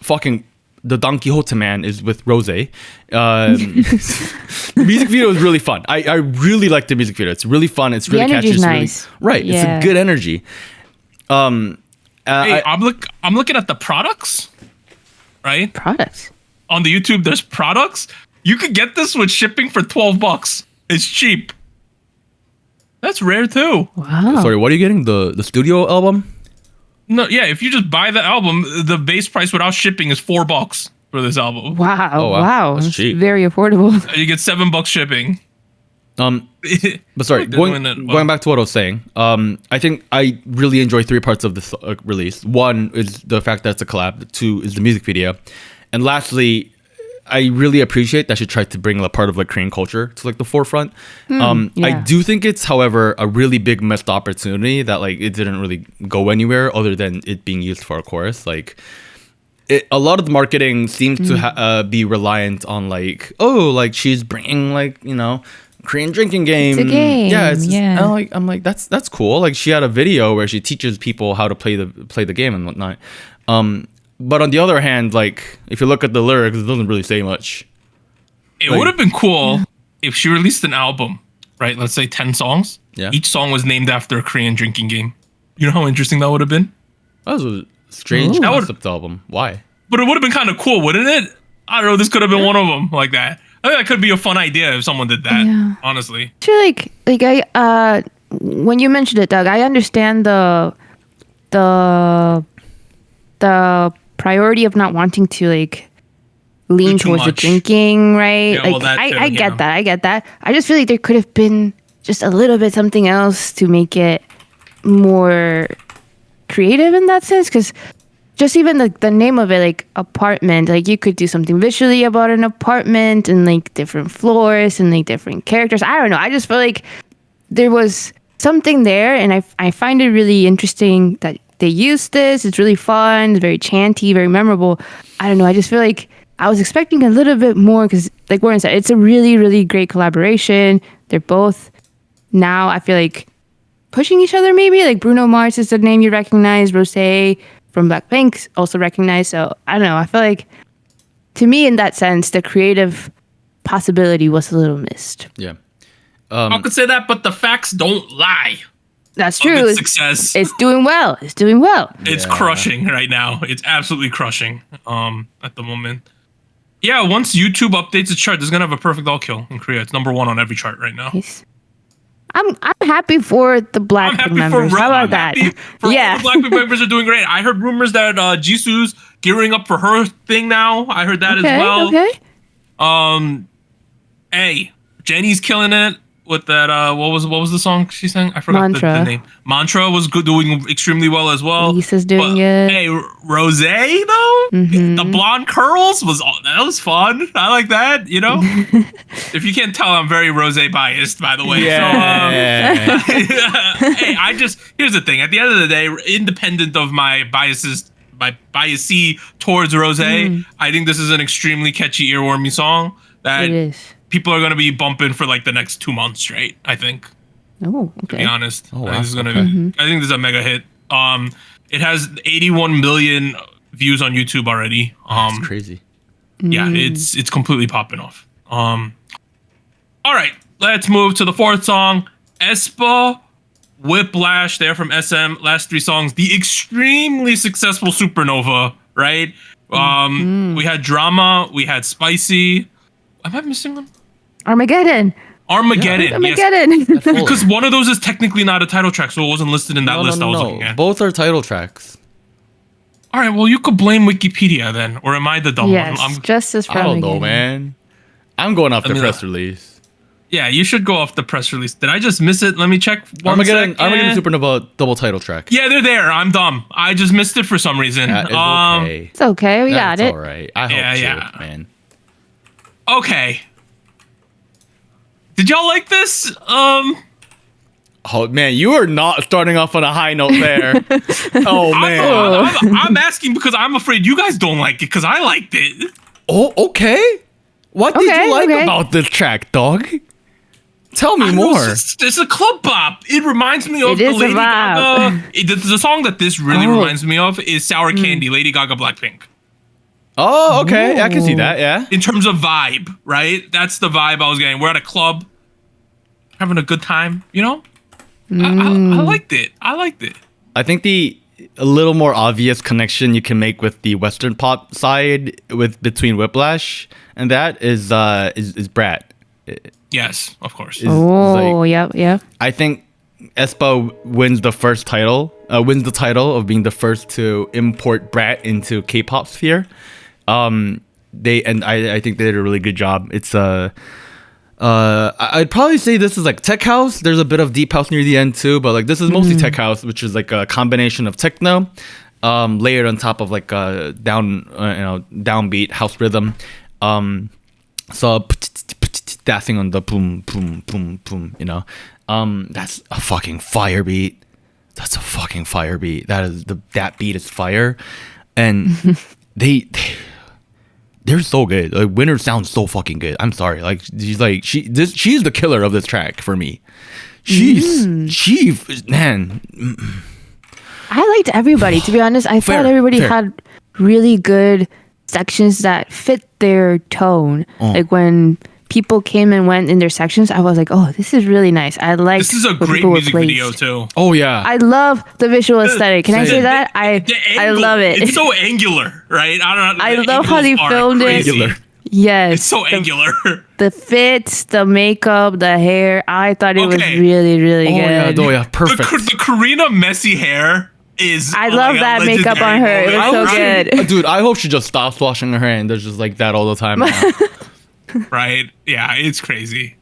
fucking the Don Quixote man is with Rosé. The music video is really fun. I really like the music video. It's really fun. It's really catchy. It's nice. Really, right. Yeah. It's a good energy. Hey, I'm looking at the products, right? Products. On the YouTube, there's products. You could get this with shipping for $12. It's cheap. That's rare too. Wow. Sorry, what are you getting? The studio album? No, yeah. If you just buy the album, the base price without shipping is $4 for this album. Wow. Oh, wow. Wow. That's That's cheap. very affordable. And you get $7 shipping. But sorry, going back to what I was saying. I think I really enjoy 3 parts of this release. 1 is the fact that it's a collab. 2 is the music video, and lastly, I really appreciate that she tried to bring a part of like Korean culture to like the forefront. I yeah. do think it's, however, a really big missed opportunity that like it didn't really go anywhere other than it being used for a chorus. Like a lot of the marketing seems to be reliant on like, oh, like she's bringing like, you know, Korean drinking game. It's a game. Yeah, Yeah. I'm like that's cool. Like she had a video where she teaches people how to play the game and whatnot. But on the other hand, like if you look at the lyrics, it doesn't really say much. It would have been cool if she released an album, right? Let's say 10 songs. Yeah. Each song was named after a Korean drinking game. You know how interesting that would have been? That was a strange Ooh. concept album. Why? But it would have been kind of cool, wouldn't it? I don't know. This could have been one of them like that. I think that could be a fun idea if someone did that. Yeah. Honestly. Actually, like I when you mentioned it, Doug, I understand the priority of not wanting to like lean too towards the much. drinking, right? Yeah, like well, that too, I yeah. get that. I get that. I just feel like there could have been just a little bit something else to make it more creative in that sense, because just even the name of it, like apartment, like you could do something visually about an apartment and like different floors and like different characters. I don't know. I just feel like there was something there, and I find it really interesting that they used this. It's really fun. It's very chanty, very memorable. I don't know. I just feel like I was expecting a little bit more because, like Warren said, it's a really, really great collaboration. They're both now, I feel like, pushing each other maybe. Like Bruno Mars is the name you recognize. Rosé from Blackpink also recognized. So I don't know. I feel like, to me, in that sense, the creative possibility was a little missed. Yeah. I could say that, but the facts don't lie. That's Of true. its success. It's doing well. It's doing well. It's crushing right now. It's absolutely crushing at the moment. Yeah, once YouTube updates its chart, it's gonna have a perfect all kill in Korea. It's number 1 on every chart right now. Nice. I'm happy for the Blackpink members. How about that? All Yeah. the Blackpink members are doing great. I heard rumors that Jisoo's gearing up for her thing now. I heard that as well. Okay. Hey, Jenny's killing it with that. What was the song she sang? I forgot the name. Mantra was good, doing extremely well as well. Lisa's doing But, it. Hey, Rosé though, the blonde curls that was fun. I like that. You know, if you can't tell, I'm very Rosé biased, by the way. Yeah. So, hey, here's the thing. At the end of the day, independent of my biases, my biasy towards Rosé, I think this is an extremely catchy, earwormy song that It is. people are gonna be bumping for like the next 2 months straight. I think. Oh, To be okay. honest, Oh, I wow. think this is gonna be. I think this is a mega hit. It has 81 million views on YouTube already. That's crazy. Yeah, it's completely popping off. All right, let's move to the 4th song, aespa, Whiplash. They're from SM. Last 3 songs, the extremely successful Supernova. Right. We had Drama. We had Spicy. Am I missing one? Armageddon. Armageddon. Yes. Armageddon. Because one of those is technically not a title track, so it wasn't listed in that list I was looking at. Both are title tracks. All right, well, you could blame Wikipedia then, or am I the dumb Yes, one? justice for I don't know, Armageddon. man. I'm going off the mean, press release. Yeah, you should go off the press release. Did I just miss it? Let me check. Armageddon Second. Supernova double title track. Yeah, they're there. I'm dumb. I just missed it for some reason. That is okay. It's okay. We got That's it. all right. I hope Yeah. so, man. Okay. Did y'all like this? Oh man, you are not starting off on a high note there. Oh man. I'm asking because I'm afraid you guys don't like it because I liked it. Oh, okay. What did Okay, you like okay. about this track, dog? Tell me I don't know, more. it's a club bop. It reminds me of It the is a Lady bop. Gaga. The song that this really reminds me of is Sour Candy, Lady Gaga, Blackpink. Oh, okay. I can see that. Yeah. In terms of vibe, right? That's the vibe I was getting. We're at a club, having a good time. You know, I liked it. I think a little more obvious connection you can make with the Western pop side between Whiplash and that is Brat. Yes, of course. Yeah. I think aespa wins the title of being the first to import Brat into K-pop sphere. I think they did a really good job. It's I'd probably say this is like tech house. There's a bit of deep house near the end too, but like this is mostly tech house, which is like a combination of techno, layered on top of like a downbeat house rhythm. So that thing on the boom boom boom boom, that's a fucking fire beat. That beat is fire, and they're so good. Like Winter sounds so fucking good. I'm sorry. Like she's the killer of this track for me. Man. I liked everybody, to be honest. I thought everybody had really good sections that fit their tone. Like when people came and went in their sections, I was like, oh, this is really nice. I like this is a great music video too. Oh yeah. I love the visual aesthetic. Can I say that? I love it. It's so angular, right? I don't know. I love how they filmed it. Yes. It's so angular. The fits, the makeup, the hair. I thought it was really, really good. Oh yeah, perfect. The Karina messy hair is. I love that makeup on her. It was so good. Dude, I hope she just stops washing her hair and does just like that all the time now. Right? Yeah, it's crazy.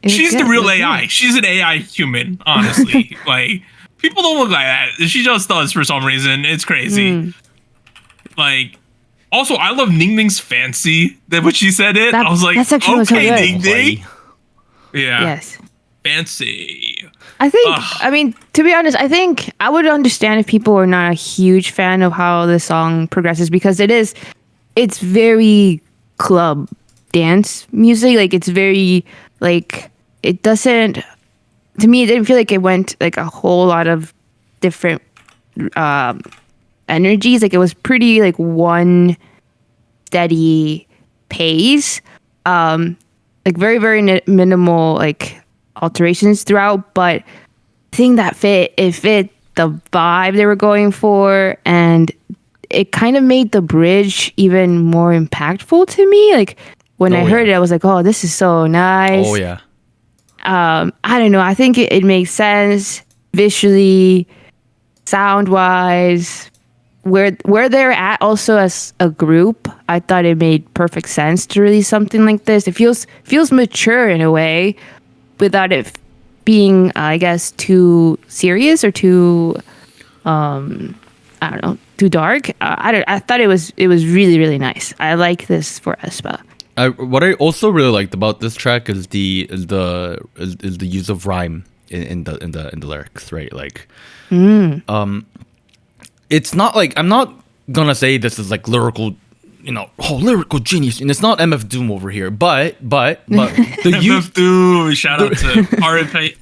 She's the real AI. She's an AI human, honestly. Like, people don't look like that. She just does for some reason. It's crazy. Like, also, I love Ning Ning's fancy. That when she said it, I was like, okay, Ning Ning. Yeah. Yes. Fancy. I mean, to be honest, I think I would understand if people were not a huge fan of how the song progresses, because it's very club dance music. Like it's very like, it doesn't, to me, it didn't feel like it went like a whole lot of different energies. Like it was pretty like one steady pace, like very, very minimal like alterations throughout, but the thing that fit the vibe they were going for, and it kind of made the bridge even more impactful to me. Like when I heard it, I was like, oh, this is so nice. Oh yeah. I don't know. I think it makes sense visually, sound wise, where they're at also as a group. I thought it made perfect sense to release something like this. It feels mature in a way, without it being, I guess, too serious or too, I don't know, too dark. I thought it was really, really nice. I like this for aespa. What I also really liked about this track is the use of rhyme in the lyrics, right? Like, it's not like, I'm not gonna say this is like lyrical, lyrical genius, and it's not MF Doom over here, but the MF Doom, shout out to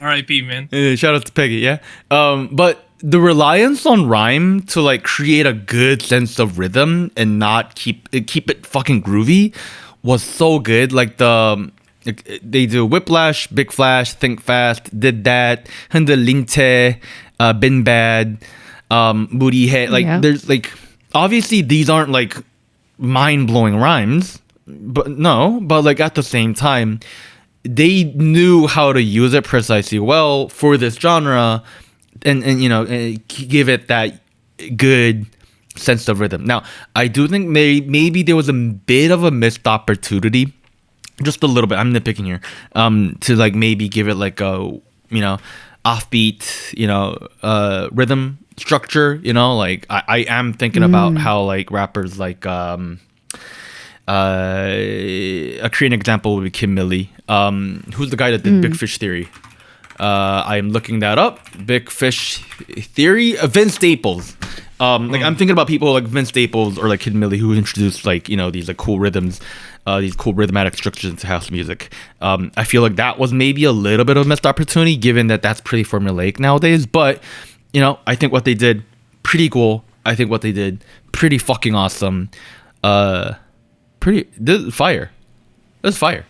R.I.P. man. Shout out to Peggy, yeah. But the reliance on rhyme to like create a good sense of rhythm and not keep it fucking groovy was so good. Like they do Whiplash, Big Flash, Think Fast, Did That, Hunde Linte, Bin Bad, Moody Head. Like there's like, obviously these aren't like mind-blowing rhymes, but like at the same time they knew how to use it precisely well for this genre, and give it that good sense of rhythm. Now I do think maybe there was a bit of a missed opportunity, just a little bit, I'm nitpicking here, to like maybe give it like a offbeat rhythm structure, like I am thinking about how like rappers like a Korean example would be Kim Millie, who's the guy that did Big Fish Theory. I'm looking that up. Big Fish Theory, Vince Staples. Like I'm thinking about people like Vince Staples or like Kid Millie, who introduced like these like cool rhythms, these cool rhythmatic structures into house music. I feel like that was maybe a little bit of a missed opportunity, given that that's pretty formulaic nowadays. But I think what they did pretty cool. I think what they did pretty fucking awesome. This fire. That's fire.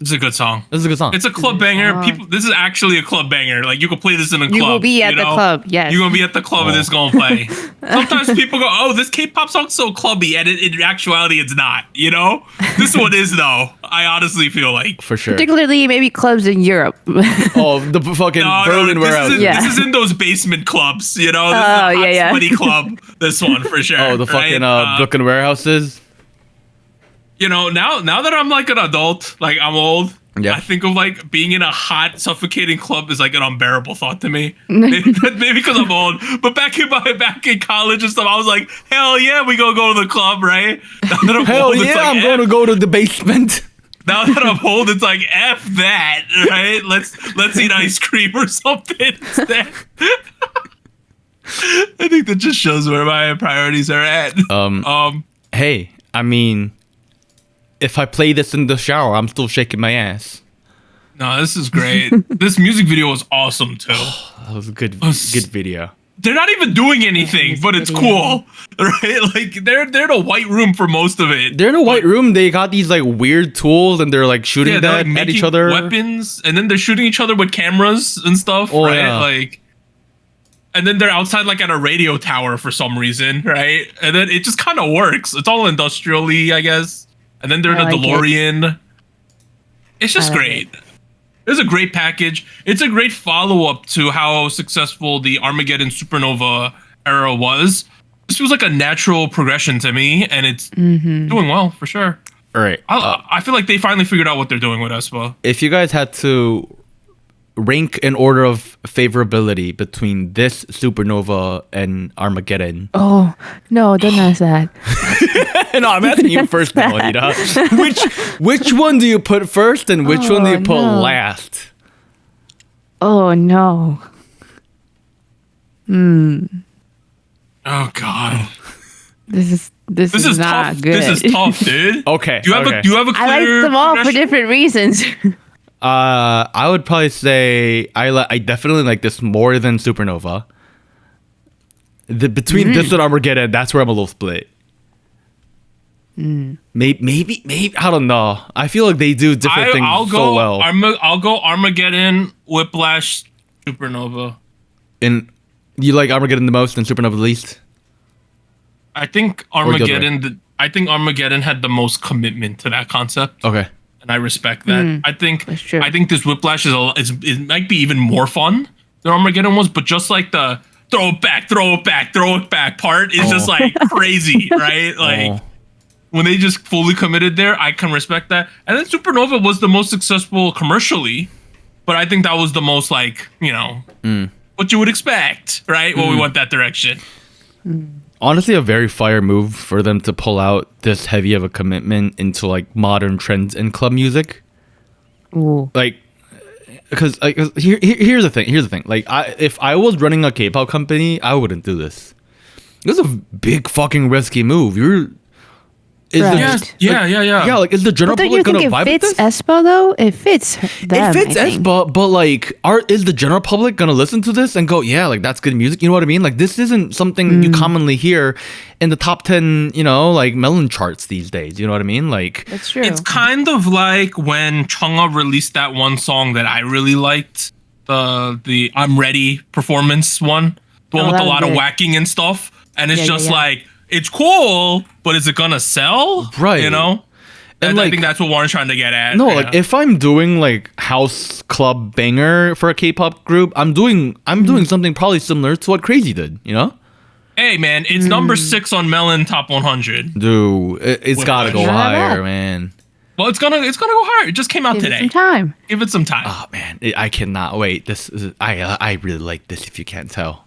It's a good song. This is a good song. It's a club banger. People, this is actually a club banger. Like, you can play this in a club. You will be at the club, yes. You're going to be at the club and this going to play. Sometimes people go, oh, this K-pop song's so clubby. And in actuality, it's not, you know? This one is, though. I honestly feel like. For sure. Particularly maybe clubs in Europe. Oh, the fucking Berlin warehouse. This is in those basement clubs, you know? This is a hot, sweaty club. This one, for sure. Oh, the fucking Brooklyn warehouses. You know, now that I'm like an adult, like I'm old, yeah. I think of like being in a hot, suffocating club is like an unbearable thought to me. Maybe because I'm old. But back in college and stuff, I was like, hell yeah, we gonna go to the club, right? Hell yeah, I'm going to go to the basement. Now that I'm old, it's like F that, right? Let's eat ice cream or something instead. I think that just shows where my priorities are at. Hey, I mean, if I play this in the shower, I'm still shaking my ass. No, this is great. This music video was awesome too. That was a good video. They're not even doing anything, but it's cool, right? Like they're in a white room for most of it. They're in a white room. They got these like weird tools, and they're like shooting them at each other. Weapons, and then they're shooting each other with cameras and stuff, right? Yeah. Like, and then they're outside like at a radio tower for some reason, right? And then it just kind of works. It's all industrially, I guess. And then they're in a DeLorean. It's just great. It's a great package. It's a great follow-up to how successful the Armageddon Supernova era was. This feels like a natural progression to me, and it's doing well, for sure. All right. I feel like they finally figured out what they're doing with aespa. If you guys had to rank in order of favorability between this Supernova and Armageddon. Oh, no, don't ask that. No, I'm asking you first, Melita. Which one do you put first and which one do you put last? Oh, no. Oh, God. This is not tough. good. This is tough, dude. Okay. Do you have a clear I like them all for different reasons. I would probably say I definitely like this more than Supernova. Between this and Armageddon, that's where I'm a little split. Maybe I don't know. I feel like they do different things so well. I'll go Armageddon, Whiplash, Supernova. And you like Armageddon the most and Supernova the least? I think Armageddon. I think Armageddon had the most commitment to that concept. Okay. And I respect that. I think true. I think this Whiplash it might be even more fun than Armageddon was, but just like the throw it back part is just like crazy, right? Like when they just fully committed there, I can respect that. And then Supernova was the most successful commercially, but I think that was the most like, you know, what you would expect, right? When we went that direction. Honestly, a very fire move for them to pull out this heavy of a commitment into like modern trends in club music. Ooh. Like, because here's the thing. Like, if I was running a K-pop company, I wouldn't do this. This is a big fucking risky move. Yeah. Yeah, like, is the general public gonna vibe with this? It fits aespa though. It fits them. It fits aespa, but like, is the general public gonna listen to this and go, yeah, like that's good music? You know what I mean? Like, this isn't something you commonly hear in the top 10, you know, like melon charts these days. You know what I mean? Like, that's true. It's kind of like when Chungha released that one song that I really liked, the I'm Ready performance one, the one with a lot of whacking and stuff, and it's just like, it's cool, but is it gonna sell? Right. You know? And like, I think that's what Warren's trying to get at. No, like if I'm doing like house club banger for a K-pop group, I'm doing something probably similar to what Crazy did, you know? Hey man, it's number 6 on Melon Top 100. Dude, it's gotta go higher, man. Well, it's gonna go higher. It just came out today. Give it some time. Oh man, I cannot wait. I really like this. If you can't tell.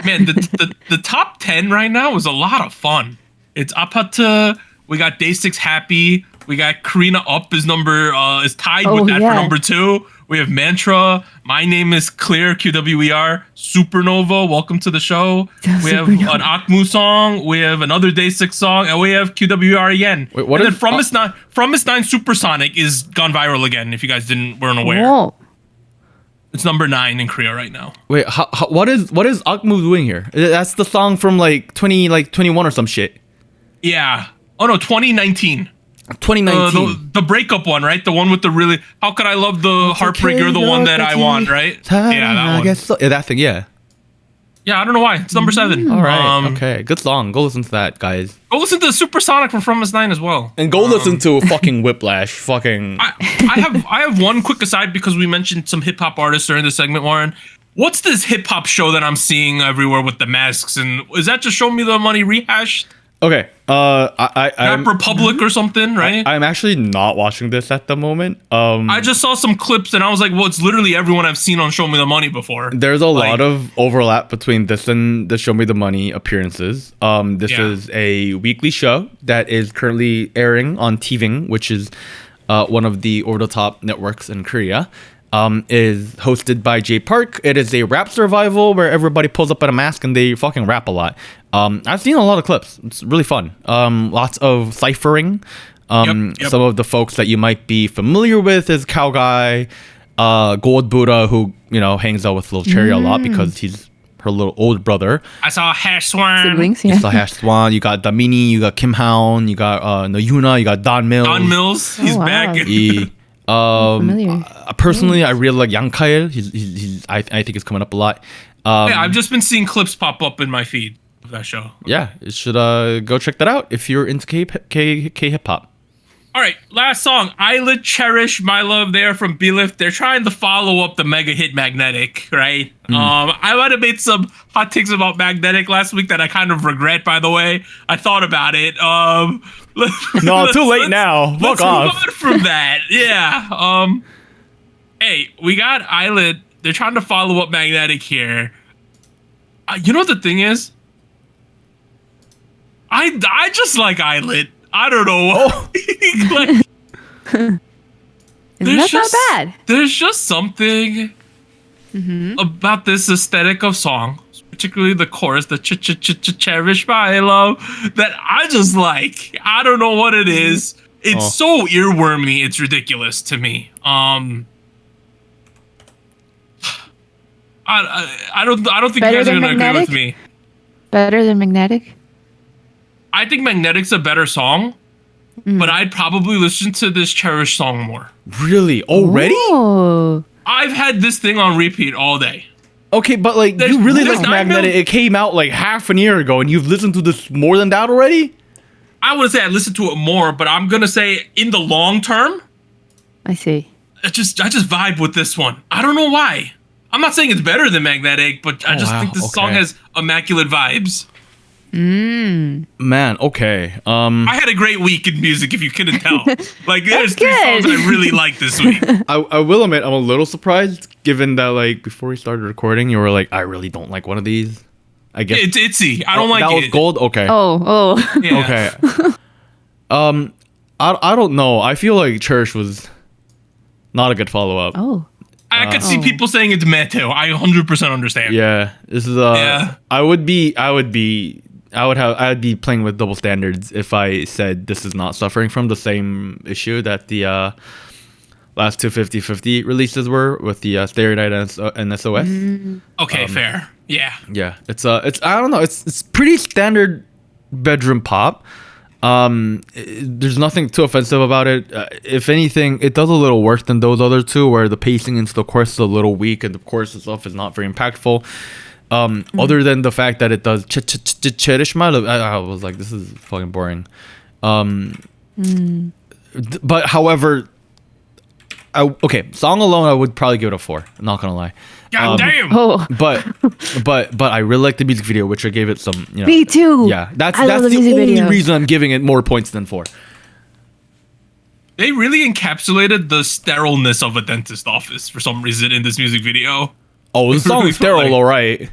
Man, the top 10 right now is a lot of fun. It's Apata. We got Day 6 Happy. We got Karina Up is tied with that for number 2. We have Mantra. My Name is Clear, QWER. Supernova, welcome to the show. We have an Akmu song. We have another Day 6 song. And we have QWER again. Wait, what and is, then From 9 Supersonic is gone viral again, if you guys weren't aware. Whoa. It's number 9 in Korea right now. Wait, what is Akmu doing here? That's the song from like 2021 or some shit. Yeah. Oh no, 2019. 2019. The breakup one, right? The one with the really. How could I love the heartbreaker? The one that I want, right? Yeah, that one. I guess so. Yeah, that thing. Yeah. Yeah, I don't know why. It's number 7. All right. Okay. Good song. Go listen to that, guys. Go listen to Supersonic from S9 as well. And go listen to fucking Whiplash. Fucking. I have one quick aside because we mentioned some hip hop artists during this segment, Warren. What's this hip hop show that I'm seeing everywhere with the masks? And is that just Show Me the Money rehashed? Okay. I'm Republic or something, right? I'm actually not watching this at the moment. I just saw some clips and I was like, well, it's literally everyone I've seen on Show Me the Money before. There's a lot of overlap between this and the Show Me the Money appearances. This is a weekly show that is currently airing on TVing, which is one of the over-the-top networks in Korea. Is hosted by Jay Park. It is a rap survival where everybody pulls up in a mask and they fucking rap a lot. I've seen a lot of clips. It's really fun. Lots of ciphering. Some of the folks that you might be familiar with is Cow Guy, Gold Buddha, who hangs out with Lil Cherry a lot because he's her little older brother. I saw Hash Swan. Siblings, yeah. You saw Hash Swan. You got Damini. You got Kim Haon. You got Noyuna. You got Don Mills. Don Mills. He's back. Personally, I really like Yang Kail. He's I think he's coming up a lot. I've just been seeing clips pop up in my feed of that show. Yeah, you should go check that out if you're into K hip hop. All right, last song, ILLIT, Cherish, My Love. They're from B-Lift. They're trying to follow up the mega hit Magnetic, right? I might have made some hot takes about Magnetic last week that I kind of regret, by the way. I thought about it. No, too late now. Fuck off. Let's move on from that. Yeah. Hey, we got ILLIT. They're trying to follow up Magnetic here. You know what the thing is? I just like ILLIT. I don't know. That's not bad. There's just something about this aesthetic of song, particularly the chorus, the cherish my love, that I just like. I don't know what it is. It's so earwormy. It's ridiculous to me. I don't think you guys are gonna agree with me. Better than Magnetic? I think Magnetic's a better song, but I'd probably listen to this Cherish song more. Really? Already? Oh. I've had this thing on repeat all day. Okay, but you really like Magnetic. It came out like half a year ago, and you've listened to this more than that already? I wouldn't say I listened to it more, but I'm gonna say in the long term, I see. I just vibe with this one. I don't know why. I'm not saying it's better than Magnetic, but I just think this song has immaculate vibes. Man, okay. I had a great week in music, if you couldn't tell. Like, there's 3 songs I really like this week. I will admit, I'm a little surprised, given that before we started recording, you were like, I really don't like one of these. I guess it's ITZY. I don't like it. That was gold. Okay. Oh. Yeah. Okay. I don't know. I feel like Cherish was not a good follow up. Oh. I could see people saying it's meh too. I 100% understand. Yeah, this is I'd be playing with double standards if I said this is not suffering from the same issue that the last 250/50 releases were with the Starry Night and SOS. Okay, fair. Yeah. Yeah, it's I don't know. It's pretty standard bedroom pop. There's nothing too offensive about it. If anything, it does a little worse than those other two, where the pacing into the chorus is a little weak and the chorus itself is not very impactful. Other than the fact that it does cherish my love, I was like, this is fucking boring. But however, song alone, I would probably give it a 4. I'm not gonna lie. God damn. But I really like the music video, which I gave it some. Me too. Yeah, that's the only reason I'm giving it more points than 4. They really encapsulated the sterileness of a dentist office for some reason in this music video. Oh, the song is sterile, all right.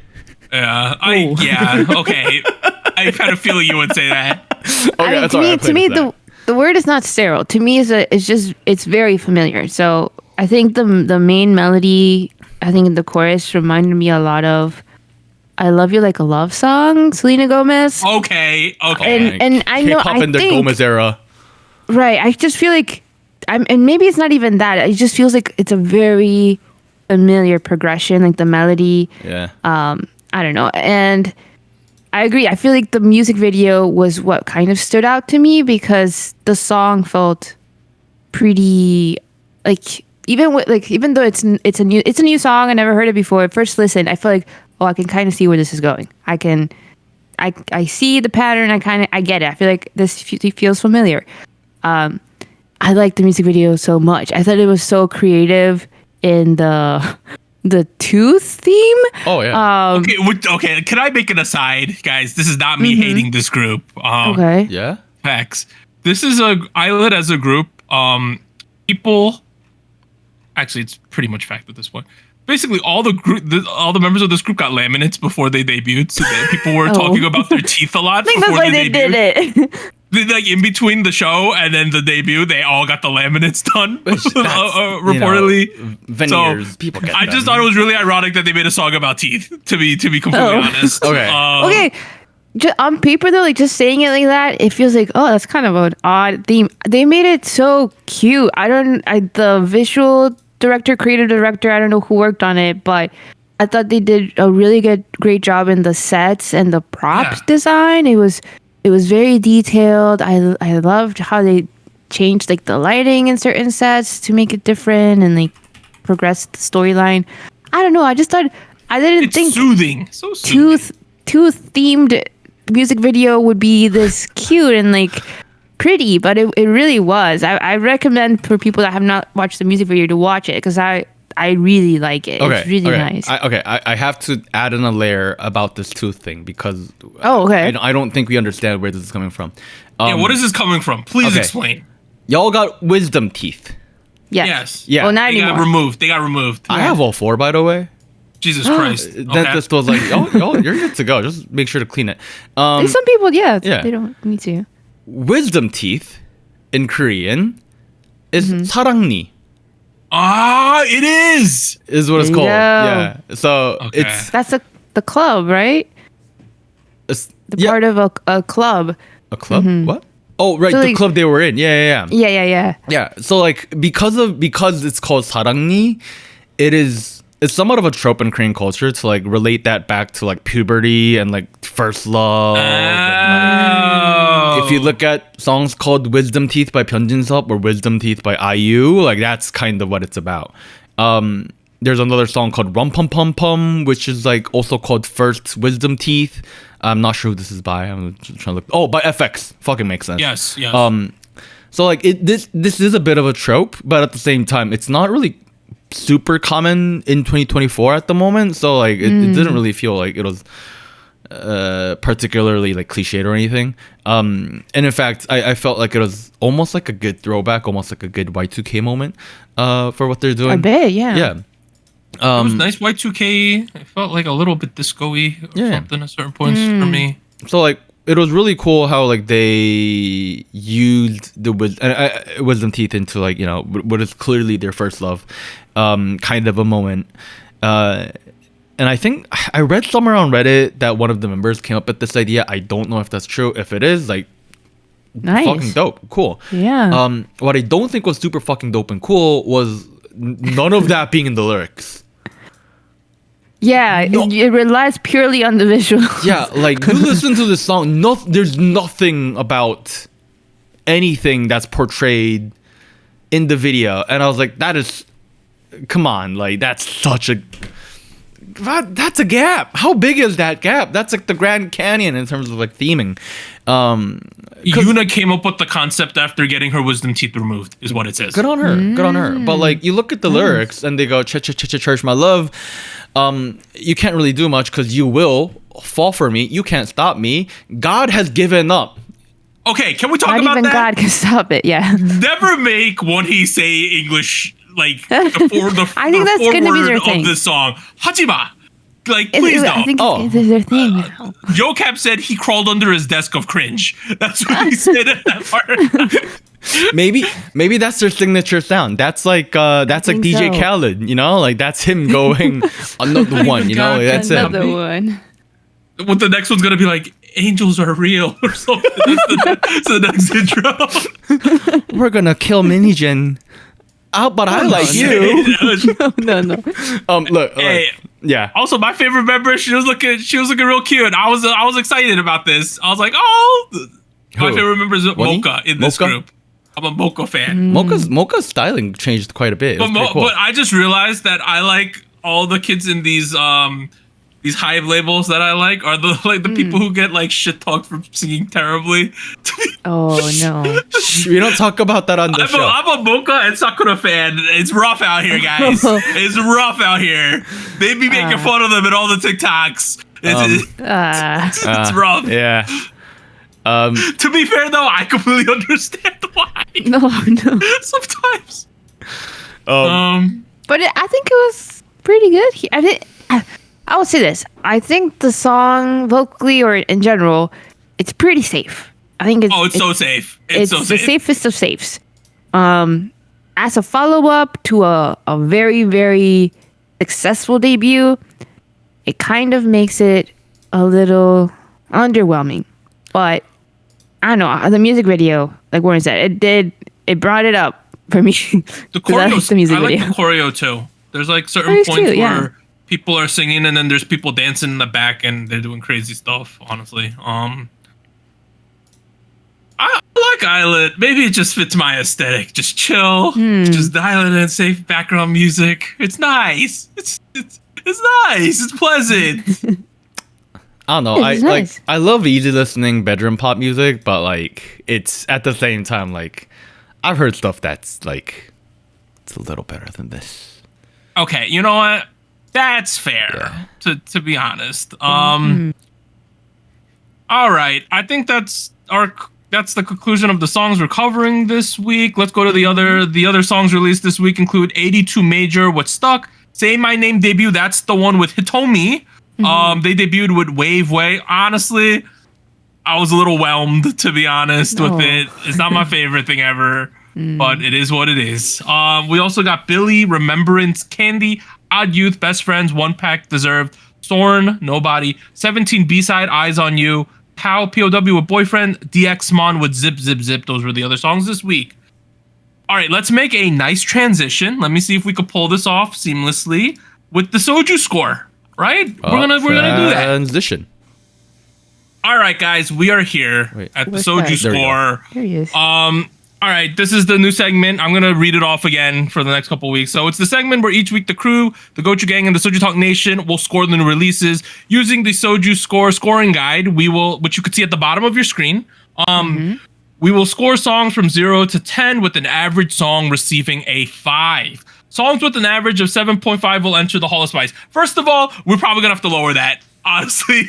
Yeah, okay. I had a feeling you would say that. Okay, to me, the word is not sterile. To me, it's very familiar. So I think the main melody, I think the chorus reminded me a lot of "I Love You Like a Love Song," Selena Gomez. Okay. And I know K-pop in the Gomez era. Right. I just feel like and maybe it's not even that. It just feels like it's a very familiar progression, like the melody. Yeah. I don't know. And I agree. I feel like the music video was what kind of stood out to me because the song felt pretty like even though it's a new song, I never heard it before. At first listen, I feel like I can kind of see where this is going. I see the pattern. I get it. I feel like this feels familiar. I like the music video so much. I thought it was so creative in the tooth theme. Oh yeah. Okay. Can I make an aside, guys? This is not me hating this group. Okay. Yeah. Facts. This is ILLIT as a group. People. Actually, it's pretty much fact at this point. Basically, all the members of this group got laminates before they debuted. So people were talking about their teeth a lot. I think that's why they did it. Like in between the show and then the debut, they all got the laminates done. Reportedly, veneers. People get I just thought it was really ironic that they made a song about teeth. To be completely honest. Okay. Okay. On paper though, like just saying it like that, it feels like that's kind of an odd theme. They made it so cute. The visual director, creative director, I don't know who worked on it, but I thought they did a really great job in the sets and the props design. It was very detailed. I loved how they changed like the lighting in certain sets to make it different and like progress the storyline. I don't know. I just thought It's think soothing. So soothing. tooth themed music video would be this cute and like pretty, but it really was. I recommend for people that have not watched the music video to watch it because I really like it. Okay, it's really nice. I have to add in a layer about this tooth thing because I don't think we understand where this is coming from. What is this coming from? Please explain. Y'all got wisdom teeth. Yes. Yeah. Well, not anymore. They got removed. I have all 4, by the way. Jesus Christ. Dentist was like, y'all, you're good to go. Just make sure to clean it. There's some people, they don't need to. Wisdom teeth in Korean is 사랑니. It is what it's called. Yeah. So that's the club, right? Part of a club. A club? What? Oh, right, so the club they were in. Yeah. Yeah. So like because it's called 사랑니, it's somewhat of a trope in Korean culture to like relate that back to like puberty and like first love. If you look at songs called Wisdom Teeth by Byunjin-seop or Wisdom Teeth by IU, like that's kind of what it's about. There's another song called Rum Pum Pum Pum, which is like also called First Wisdom Teeth. I'm not sure who this is by. I'm trying to look. Oh, by FX. Fucking makes sense. Yes. So like this is a bit of a trope, but at the same time, it's not really super common in 2024 at the moment. So like it didn't really feel like it was particularly like cliched or anything. And in fact, I felt like it was almost like a good throwback, almost like a good Y2K moment for what they're doing. I bet, yeah. Yeah. It was nice Y2K. It felt like a little bit disco-y or something at certain points for me. So like it was really cool how like they used the wisdom teeth into like, you know, what is clearly their first love kind of a moment. And I think I read somewhere on Reddit that one of the members came up with this idea. I don't know if that's true. If it is, like, nice. Fucking dope. Cool. Yeah. What I don't think was super fucking dope and cool was none of that being in the lyrics. Yeah, it relies purely on the visuals. Yeah, like, you listen to this song, there's nothing about anything that's portrayed in the video. And I was like, come on, like, that's such a... That's a gap. How big is that gap? That's like the Grand Canyon in terms of like theming. Yuna came up with the concept after getting her wisdom teeth removed, is what it says. Good on her. Good on her. But like you look at the lyrics and they go church my love. You can't really do much because you will fall for me. You can't stop me. God has given up. Okay, can we talk Not about even that? God can stop it. Yeah. Never make one he say English. Like the I think that's gonna be their forward thing. of this song, Hachima. Like, please don't. I think it's their thing now. Jocap said he crawled under his desk of cringe. That's what he said at that part. maybe that's their signature sound. That's like DJ so. Khaled, you know, like that's him going another one, you know, like, that's another him. one. What the next one's gonna be like? Angels are real or something. That's the next intro. We're gonna kill Minijin. But I like you. No. Look. Hey, Yeah. Also, my favorite member, she was looking real cute. I was excited about this. I was like, oh, my favorite member is Mocha in this group. I'm a Mocha fan. Mocha's styling changed quite a bit. Cool. But I just realized that I like all the kids in these Hive labels that I like are the people who get like shit talked for singing terribly. Oh no. We don't talk about that on the show. I'm a Mocha and Sakura fan. It's rough out here, guys. It's rough out here. They be making fun of them in all the TikToks. It's rough. Yeah. To be fair though, I completely understand why. No. Sometimes. But I think it was pretty good. I will say this. I think the song vocally or in general, it's pretty safe. I think it's so safe. It's so the safe. safest of safes. As a follow-up to a very, very successful debut, it kind of makes it a little underwhelming. But I don't know, the music video, like Warren said, it brought it up for me. The choreo, I like the choreo too. There's like certain points where people are singing and then there's people dancing in the back and they're doing crazy stuff, honestly. I like ILLIT. Maybe it just fits my aesthetic. Just chill, just dial it in, safe background music. It's nice. It's nice. It's pleasant. I don't know. I love easy listening bedroom pop music, but like it's at the same time like I've heard stuff that's like it's a little better than this. Okay, you know what? That's fair. To be honest. All right. I think that's the conclusion of the songs we're covering this week. Let's go to the other songs released this week include 82 Major, What Stuck, Say My Name debut. That's the one with Hitomi. They debuted with Wave Way. Honestly, I was a little whelmed, to be honest, with it. It's not my favorite thing ever, but it is what it is. We also got Billy, Remembrance, Candy, Odd Youth, Best Friends, One Pack, Deserved, Sorn, Nobody, 17 B-Side, Eyes on You, Pow, POW with Boyfriend, DX Mon with Zip Zip Zip. Those were the other songs this week. All right, let's make a nice transition. Let me see if we could pull this off seamlessly with the Soju score. Right? We're gonna do that. Transition. All right, guys, we are here at the Soju score. Here he is. All right, this is the new segment. I'm gonna read it off again for the next couple of weeks. So it's the segment where each week the crew, the Gochu Gang, and the SojuTalk Nation will score the new releases using the Soju score scoring guide. Which you can see at the bottom of your screen. We will score songs from 0 to 10 with an average song receiving a 5. Songs with an average of 7.5 will enter the Hall of Spice. First of all, we're probably gonna have to lower that. Honestly,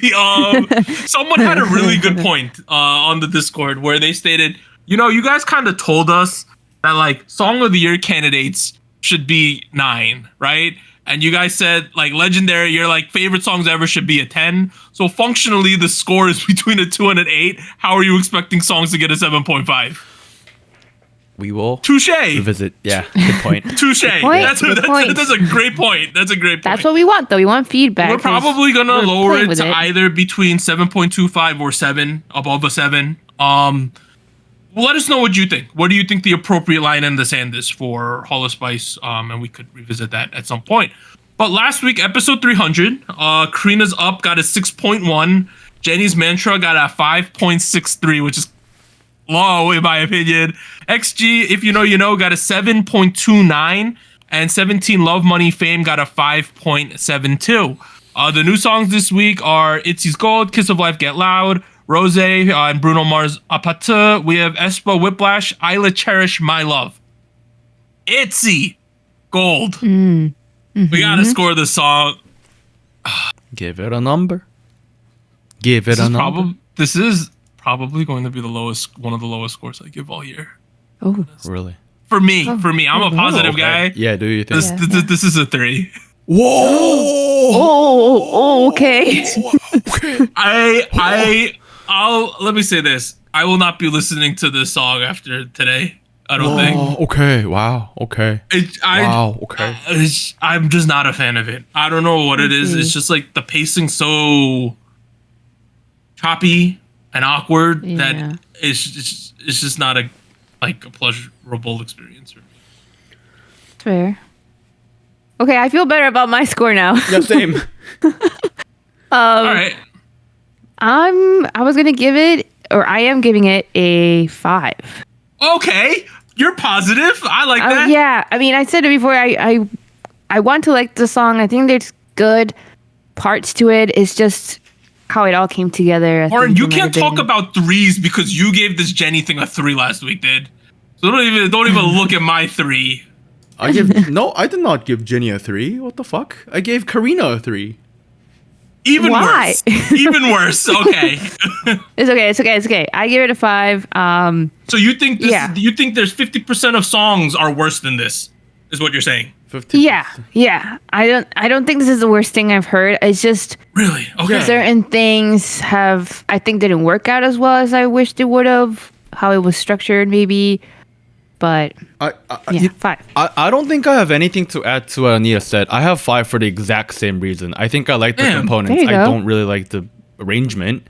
someone had a really good point on the Discord where they stated, you guys kind of told us that like Song of the Year candidates should be 9, right? And you guys said like Legendary, your like favorite songs ever should be a 10. So functionally, the score is between a 2 and an 8. How are you expecting songs to get a 7.5? We will revisit. Yeah, good point. Touche. That's a great point. That's a great point. That's what we want, though. We want feedback. We're probably gonna lower it to either between 7.25 or 7, above a 7. Let us know what you think. What do you think the appropriate line in the sand is for Hall of Spice? And we could revisit that at some point. But last week, episode 300, Karina's Up got a 6.1. Jenny's Mantra got a 5.63, which is low in my opinion. XG, if you know, got a 7.29, and 17 Love Money Fame got a 5.72. The new songs this week are ITZY's Gold, Kiss of Life, Get Loud, Rosé, and Bruno Mars, aespa. We have aespa, Whiplash, ILLIT, Cherish, My Love. ITZY Gold. We gotta score this song. Give it a number. This is probably going to be one of the lowest scores I give all year. Oh, really? For me, I'm a positive guy. Yeah, do you think? This is a 3. Whoa! Oh, okay. I'll let me say this. I will not be listening to this song after today. I don't think. Okay. Wow. Okay. Okay. I'm just not a fan of it. I don't know what it is. It's just like the pacing so choppy and awkward that it's just not a pleasurable experience for me. Fair. Okay, I feel better about my score now. Yeah, same. All right. I was gonna give it, or I am giving it a 5. Okay. You're positive. I like that. Yeah, I mean, I said it before. I want to like the song. I think there's good parts to it. It's just how it all came together. Warren, you can't talk about threes because you gave this Jenny thing a 3 last week, dude. So don't even look at my 3. I did not give Jenny a 3. What the fuck? I gave Karina a 3. Even Why? worse. Even worse. Okay. It's okay. I give it a 5. So you think this? Yeah. You think there's 50% of songs are worse than this? Is what you're saying? 50. Yeah. I don't think this is the worst thing I've heard. It's just Really? Okay. certain things I think didn't work out as well as I wished it would have. How it was structured, maybe. But I 5. I don't think I have anything to add to what Anita said. I have 5 for the exact same reason. I think I like the components. There you I go. don't really like the arrangement.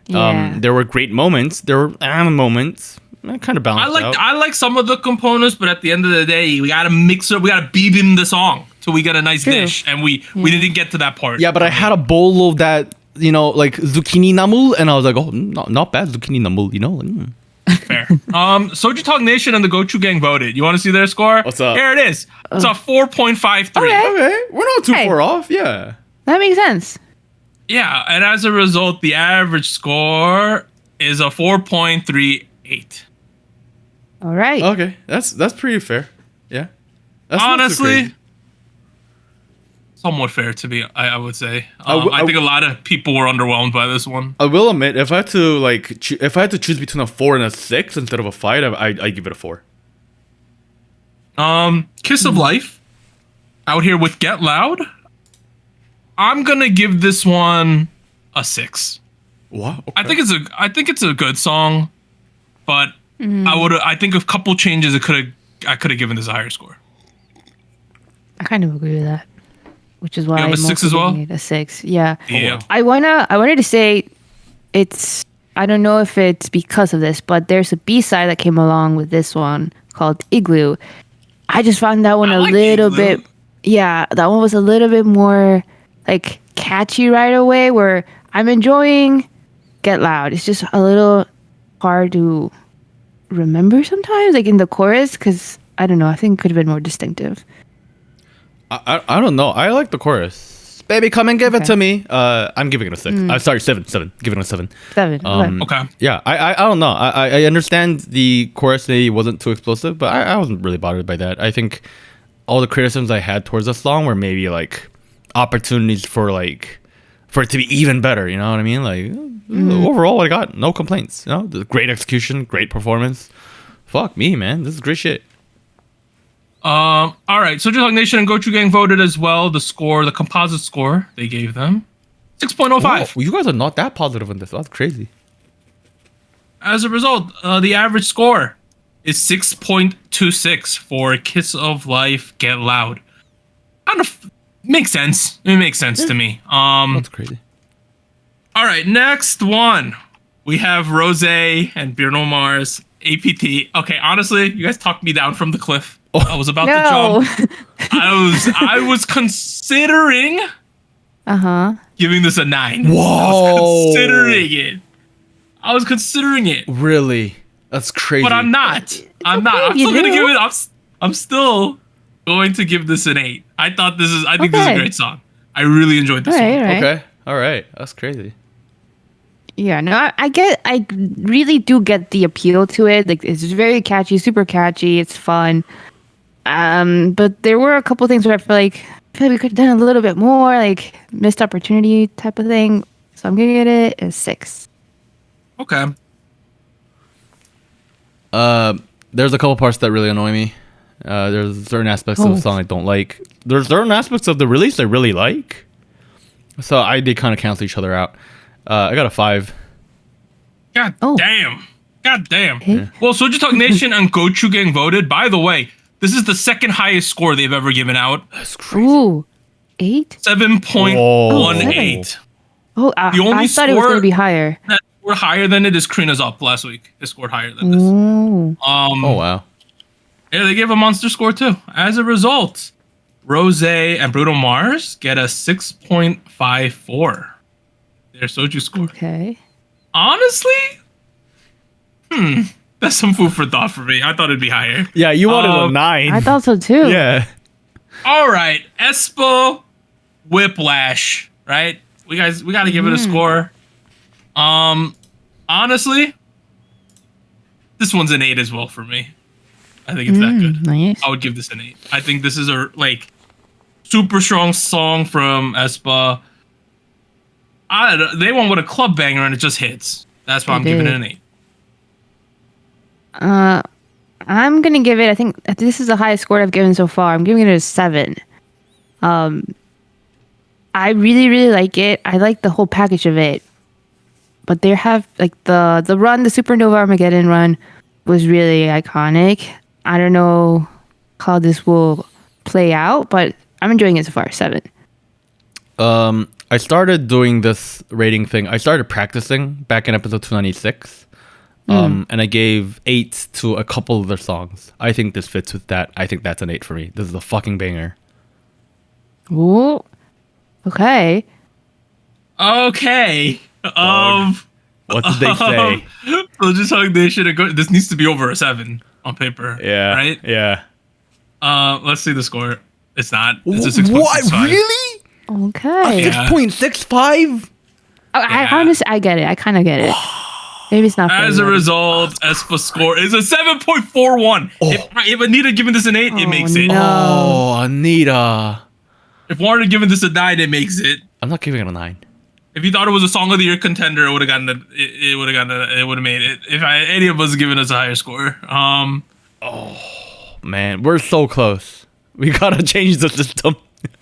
Yeah. There were great moments. There were moments. Kind of balanced out. I like some of the components, but at the end of the day, we gotta mix it. We gotta beat in the song till we get a nice dish, and we didn't get to that part. Yeah, but I had a bowl of that, like zucchini namul, and I was like, oh, not bad zucchini namul, Fair. SojuTalk Nation and the Gochu Gang voted. You want to see their score? What's up? Here it is. It's a 4.53. Okay, we're not too Hey. far off. Yeah. That makes sense. Yeah, and as a result, the average score is a 4.38. All right. Okay, that's pretty fair. Yeah. That's not too Honestly, crazy. somewhat fair to be, I would say. I I think a lot of people were underwhelmed by this one. I will admit, if I had to choose between a 4 and a 6 instead of a 5, I give it a 4. Kiss of Life, out here with Get Loud. I'm gonna give this one a 6. Wow. Okay. I think it's a good song, but I think a couple changes I could have given this a higher score. I kind of agree with that, which is why You have I'm a 6 also as well? giving it a 6. Yeah. Yeah. I wanted to say I don't know if it's because of this, but there's a B-side that came along with this one called Igloo. I just found that one I a like little Igloo. bit, that one was a little bit more like catchy right away, where I'm enjoying Get Loud. It's just a little hard to remember sometimes, like in the chorus, because I don't know, I think it could have been more distinctive. I don't know. I like the chorus. Baby, come and give it to me. I'm giving it a 6. Sorry, 7. Giving it a 7. 7. Okay. Yeah, I don't know. I understand the chorus maybe wasn't too explosive, but I wasn't really bothered by that. I think all the criticisms I had towards the song were maybe like opportunities for it to be even better. You know what I mean? Like overall, I got no complaints. Great execution, great performance. Fuck me, man. This is great shit. All right. SojuTalk Nation and Gochu Gang voted as well. The composite score they gave them 6.05. Whoa, you guys are not that positive on this. That's crazy. As a result, the average score is 6.26 for Kiss of Life Get Loud. Kind of makes sense. It makes sense to me. That's crazy. All right, next one. We have Rosé and Bruno Mars, APT. Okay, honestly, you guys talked me down from the cliff. I was about to jump. I was considering giving this a 9. Whoa. I was considering it. Really? That's crazy. But I'm not. I'm still gonna give it. I'm still going to give this an 8. I think this is a great song. I really enjoyed this song. Right. Okay. All right. That's crazy. Yeah, no, I really do get the appeal to it. Like, it's very catchy, super catchy. It's fun. But there were a couple things where I feel like we could have done a little bit more, like missed opportunity type of thing. So I'm giving it a 6. Okay. There's a couple parts that really annoy me. There's certain aspects of the song I don't like. There's certain aspects of the release I really like. So they kind of cancel each other out. I got a 5. God damn. Yeah. Well, SojuTalk Nation and Gochu Gang voted. By the way, this is the second highest score they've ever given out. That's crazy. Ooh, 8? 7.18. Oh, The only I thought it was score- going to be higher. That scored higher than it is Karina's Up last week. It scored higher than this. Ooh. Oh, wow. Yeah, they gave a monster score too. As a result, Rosé and Bruno Mars get a 6.54. Their Soju score. Okay. Honestly, that's some food for thought for me. I thought it'd be higher. Yeah, you wanted a 9. I thought so too. Yeah. All right, aespa, Whiplash. Right? We got to give it a score. Honestly, this one's an 8 as well for me. I think it's that good. Nice. I would give this an 8. I think this is a super strong song from aespa. They went with a club banger and it just hits. That's why I'm giving it an 8. I'm gonna give it. I think this is the highest score I've given so far. I'm giving it a 7. I really, really like it. I like the whole package of it. But they have the run, the Supernova Armageddon run, was really iconic. I don't know how this will play out, but I'm enjoying it so far. 7. I started doing this rating thing. I started practicing back in episode 296. And I gave 8 to a couple of their songs. I think this fits with that. I think that's an 8 for me. This is a fucking banger. Ooh. Okay. Okay. What did they say? So just like they should have this needs to be over a 7 on paper. Yeah. Right? Yeah. Let's see the score. It's not. It's a 6.65. What? Really? Okay. Yeah. 6.65? I honestly, I get it. I kind of get it. Maybe it's not. As a result, aespa score is a 7.41. If Anita given this an 8, it makes it. No. Oh, Anita. If Warren had given this a 9, it makes it. I'm not giving it a 9. If you thought it was a Song of the Year contender, it would have gotten it would have made it. If any of us had given us a higher score. Man, we're so close. We gotta change the system.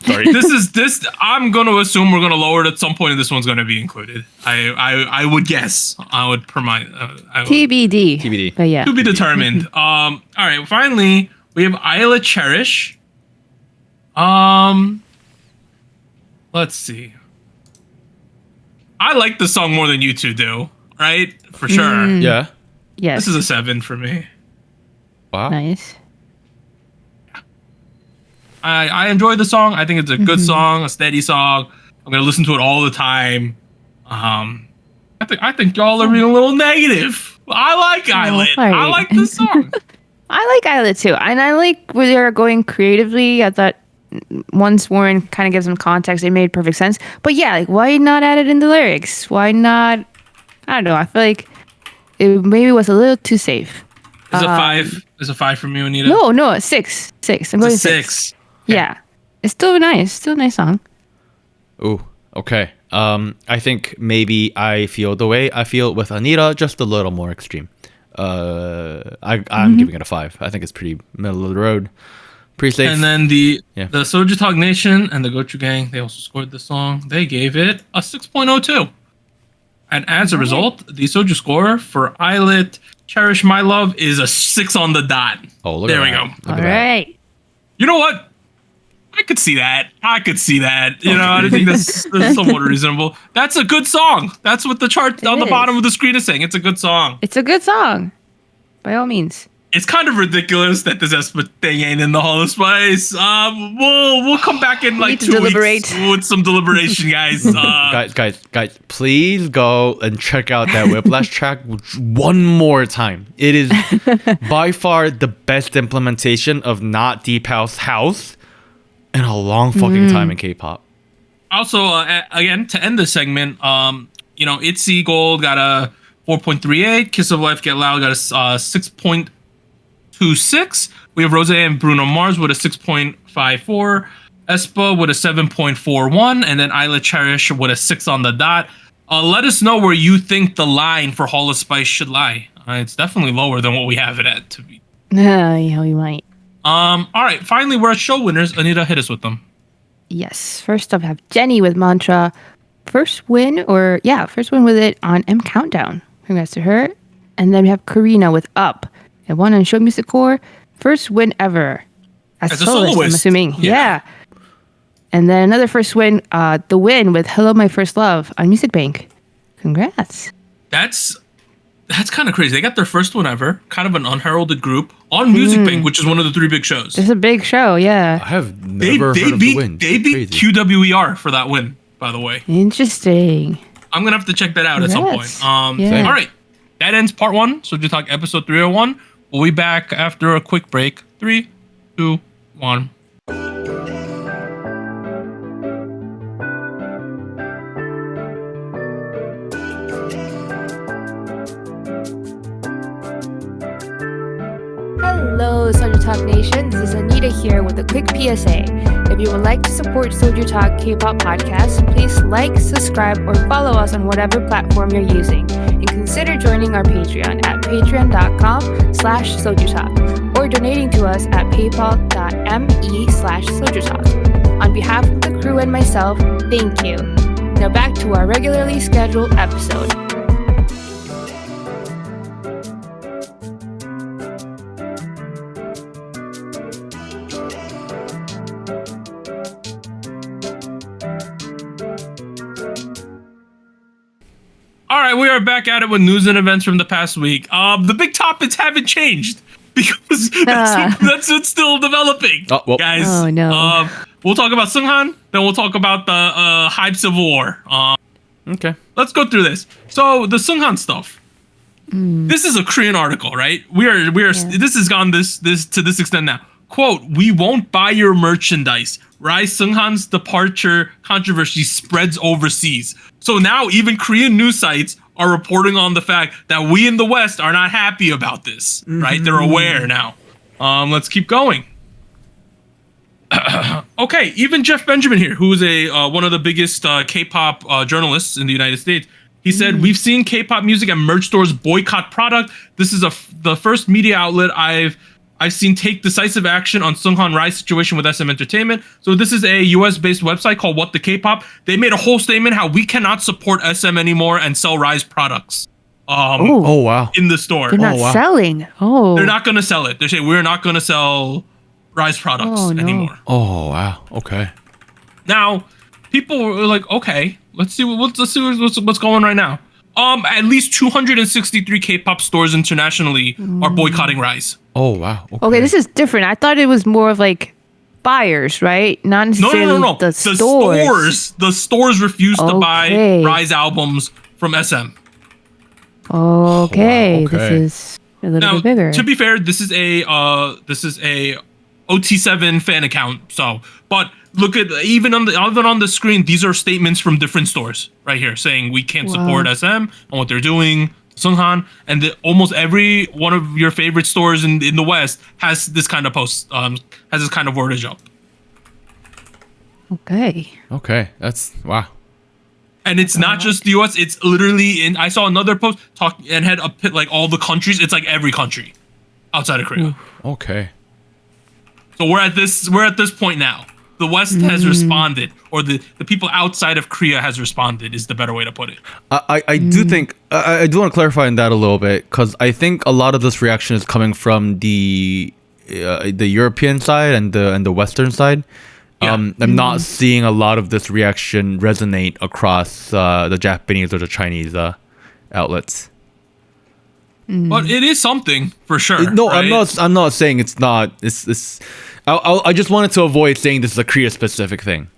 Sorry. This. I'm gonna assume we're gonna lower it at some point, and this one's gonna be included. I would guess. I would TBD. TBD. But yeah. to be determined. All right. Finally, we have ILLIT Cherish. Let's see. I like the song more than you two do, right? For sure. Yeah. Yes. This is a 7 for me. Wow. Nice. I enjoy the song. I think it's a good song, a steady song. I'm gonna listen to it all the time. I think y'all are being a little negative. I like ILLIT. Right. I like this song. I like ILLIT too, and I like where they're going creatively. I thought once Warren kind of gives them context, it made perfect sense. But yeah, why not add it in the lyrics? Why not? I don't know. I feel like it maybe was a little too safe. Is a 5? Is a 5 from you, Anita? No, 6. 6. I'm going 6. Yeah, it's still nice. Still a nice song. Ooh. Okay. I think maybe I feel the way I feel with Anita, just a little more extreme. I'm giving it a 5. I think it's pretty middle of the road. Pretty safe. And then the SojuTalk Nation and the Gochu Gang, they also scored the song. They gave it a 6.02. And as a result, the Soju score for ILLIT Cherish My Love is a 6 on the dot. Oh, look there at we that. go. All right. You know what? I could see that. You know, I think that's somewhat reasonable. That's a good song. That's what the chart on the bottom of the screen is saying. It's a good song. It's a good song, by all means. It's kind of ridiculous that this aespa thing ain't in the Hall of Spice. We'll come back in like 2 weeks with some deliberation, guys. Guys, please go and check out that Whiplash track one more time. It is by far the best implementation of not deep house in a long fucking time in K-pop. Also, again, to end this segment, ITZY Gold got a 4.38. Kiss of Life Get Loud got a 6.26. We have Rosé and Bruno Mars with a 6.54. aespa with a 7.41. And then ILLIT Cherish with a 6 on the dot. Let us know where you think the line for Hall of Spice should lie. It's definitely lower than what we have it at to be. Yeah, we might. All right, finally, we're at show winners. Anita, hit us with them. Yes. First up, I have Jenny with Mantra. First win with it on M Countdown. Congrats to her. And then we have Karina with Up. It won on Show Music Core. First win ever. As a soloist, I'm assuming. Yeah. And then another first win, The Win with Hello My First Love on Music Bank. Congrats. That's That's kind of crazy. They got their first one ever, kind of an unheralded group on Music Bank, which is one of the 3 big shows. It's a big show, yeah. I have never heard of the win. They beat QWER for that win, by the way. Interesting. I'm gonna have to check that out at some point. All right, that ends part 1. SojuTalk episode 301. We'll be back after a quick break. 3, 2, 1. Hello, SojuTalk Nation. This is Anita here with a quick PSA. If you would like to support SojuTalk Kpop Podcast, please like, subscribe, or follow us on whatever platform you're using. And consider joining our Patreon at patreon.com/SojuTalk or donating to us at paypal.me/SojuTalk. On behalf of the crew and myself, thank you. Now back to our regularly scheduled episode. All right, we are back at it with news and events from the past week. The big topics haven't changed because that's what's still developing, guys. Oh no. We'll talk about Seunghan, then we'll talk about the Hype Civil War. Okay. Let's go through this. So the Seunghan stuff. This is a Korean article, right? We are. This has gone this to this extent now. Quote: "We won't buy your merchandise. Rise Seunghan's departure controversy spreads overseas." So now even Korean news sites are reporting on the fact that we in the West are not happy about this, right? They're aware now. Let's keep going. Okay, even Jeff Benjamin here, who is a one of the biggest K-pop journalists in the United States, he said, "We've seen K-pop music and merch stores boycott product. This is the first media outlet I've seen take decisive action on Seunghan Rai's situation with SM Entertainment." So this is a US-based website called What the K-pop. They made a whole statement how we cannot support SM anymore and sell Rai's products. Oh wow! In the store, They're not selling. Oh, they're not going to sell it. They're saying we're not going to sell Rise products anymore. Oh wow! Okay. Now, people were like, okay, let's see what's going on right now. At least 263 K-pop stores internationally are boycotting Rise. Oh wow! Okay, this is different. I thought it was more of like buyers, right? Not necessarily No. the stores. The stores refuse to buy Rise albums from SM. Okay, Wow, okay. this is a little bit bigger. To be fair, this is a OT7 fan account. So, but look at even on the screen, these are statements from different stores right here saying we can't support SM and what they're doing. Seunghan, and almost every one of your favorite stores in the West has this kind of post, has this kind of wordage up. Okay, that's wow. And it's not just the US, it's literally I saw another post and had like all the countries. It's like every country outside of Korea. Okay. So we're at this point now. The West has responded, or the people outside of Korea has responded is the better way to put it. I do think I do want to clarify on that a little bit, because I think a lot of this reaction is coming from the European side and the Western side. Yeah. I'm not seeing a lot of this reaction resonate across the Japanese or the Chinese outlets. But it is something for sure. No, right? I'm not saying it's not. It's. I just wanted to avoid saying this is a Korea specific thing.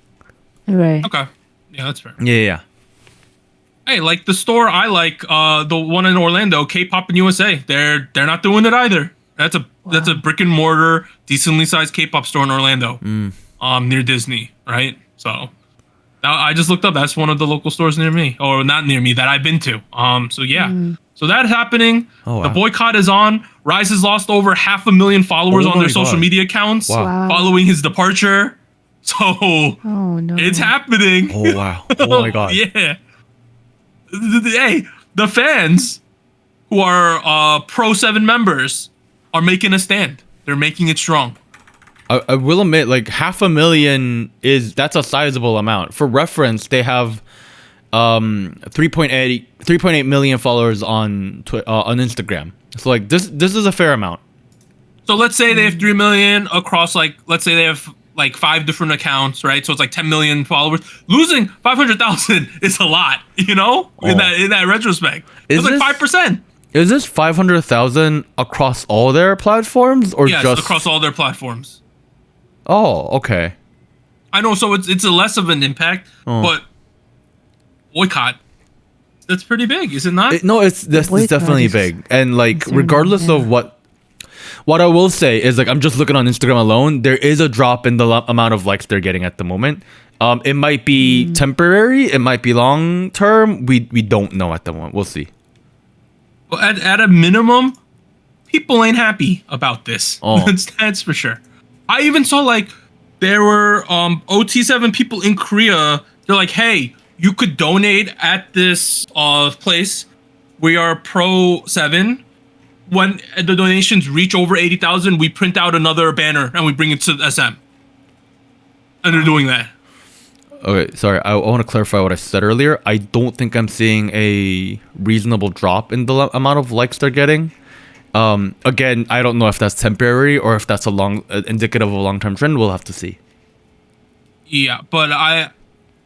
right. Okay. Yeah, that's fair. Yeah. Hey, like the store I like, the one in Orlando, K-pop in USA. They're not doing it either. That's a brick and mortar, decently sized K-pop store in Orlando, near Disney, right? So I just looked up. That's one of the local stores near me, or not near me, that I've been to. So yeah, so that's happening. Oh, wow. The boycott is on. Rise has lost over 500,000 followers on their social media accounts following his departure. So it's happening. Oh wow! Oh my god! Yeah. Hey, the fans who are Pro 7 members are making a stand. They're making it strong. I will admit, like 500,000 that's a sizable amount. For reference, they have 3.8 million followers on Instagram. So like this is a fair amount. So let's say they have 3 million across, like, let's say they have like 5 different accounts, right? So it's like 10 million followers. Losing 500,000 is a lot, you know, in that retrospect. It's like 5%. Is this 500,000 across all their platforms or yes, just across all their platforms? Oh, okay. I know, so it's a less of an impact, but boycott. That's pretty big, is it not? No, it's definitely big. And like regardless of what I will say is like I'm just looking on Instagram alone, there is a drop in the amount of likes they're getting at the moment. It might be temporary, it might be long term. We don't know at the moment. We'll see. Well, at a minimum, people ain't happy about this. That's for sure. I even saw like there were OT7 people in Korea. They're like, hey, you could donate at this place. We are Pro 7. When the donations reach over 80,000, we print out another banner and we bring it to SM. And they're doing that. Okay, sorry. I want to clarify what I said earlier. I don't think I'm seeing a reasonable drop in the amount of likes they're getting. Again, I don't know if that's temporary or if that's indicative of a long-term trend. We'll have to see. Yeah, but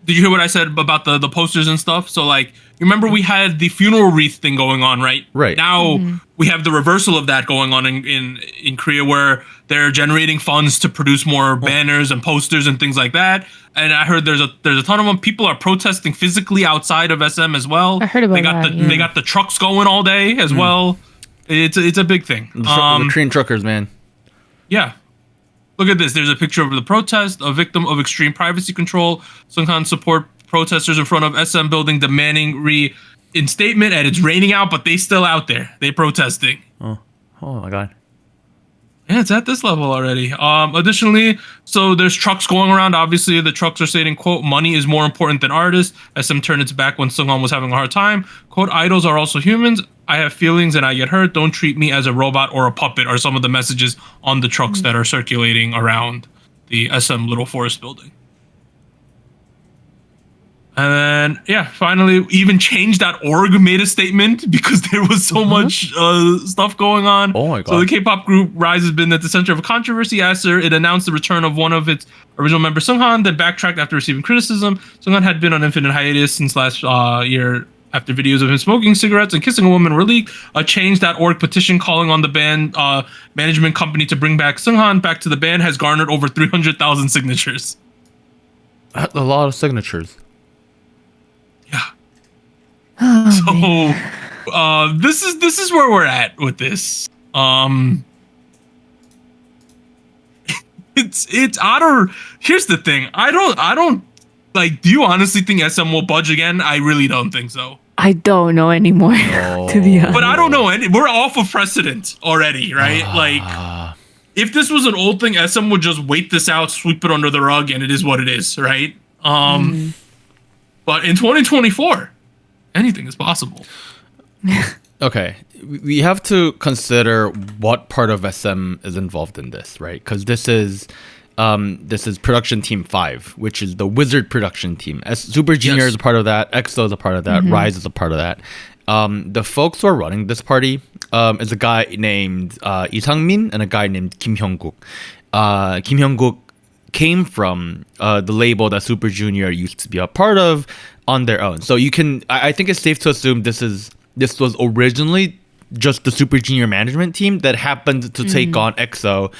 did you hear what I said about the posters and stuff? So like, you remember we had the funeral wreath thing going on, right? Right. Now we have the reversal of that going on in Korea, where they're generating funds to produce more banners and posters and things like that. And I heard there's a ton of them. People are protesting physically outside of SM as well. I heard about that. They got the trucks going all day as well. It's a big thing. The Korean truckers, man. Yeah. Look at this. There's a picture of the protest, a victim of extreme privacy control. Sunghan support protesters in front of SM building demanding reinstatement, and it's raining out, but they still out there. They protesting. Oh my God. Yeah, it's at this level already. Additionally, so there's trucks going around. Obviously, the trucks are stating, quote, money is more important than artists. SM turned its back when Sunghan was having a hard time. Quote, idols are also humans. I have feelings and I get hurt. Don't treat me as a robot or a puppet, are some of the messages on the trucks that are circulating around the SM Little Forest building. And then, yeah, finally, even change.org made a statement because there was so much stuff going on. Oh my God. So the K-pop group Rise has been at the center of a controversy after it announced the return of one of its original members, Sunghan, then backtracked after receiving criticism. Sunghan had been on infinite hiatus since last year after videos of him smoking cigarettes and kissing a woman were leaked. A change.org petition calling on the band management company to bring back Sunghan back to the band has garnered over 300,000 signatures. That's a lot of signatures. Yeah. So this is where we're at with this. It's otter. Here's the thing. I don't like, do you honestly think SM will budge again? I really don't think so. I don't know anymore, to be honest. But I don't know we're off of precedent already, right? Like, if this was an old thing, SM would just wait this out, sweep it under the rug, and it is what it is, right? But in 2024, anything is possible. Okay, we have to consider what part of SM is involved in this, right? Because this is production team 5, which is the Wizard production team. Super Junior is a part of that. EXO is a part of that. Rise is a part of that. The folks who are running this party is a guy named Lee Sang-min and a guy named Kim Hyung-guk. Kim Hyung-guk came from the label that Super Junior used to be a part of on their own. So I think it's safe to assume this was originally just the Super Junior management team that happened to take on EXO,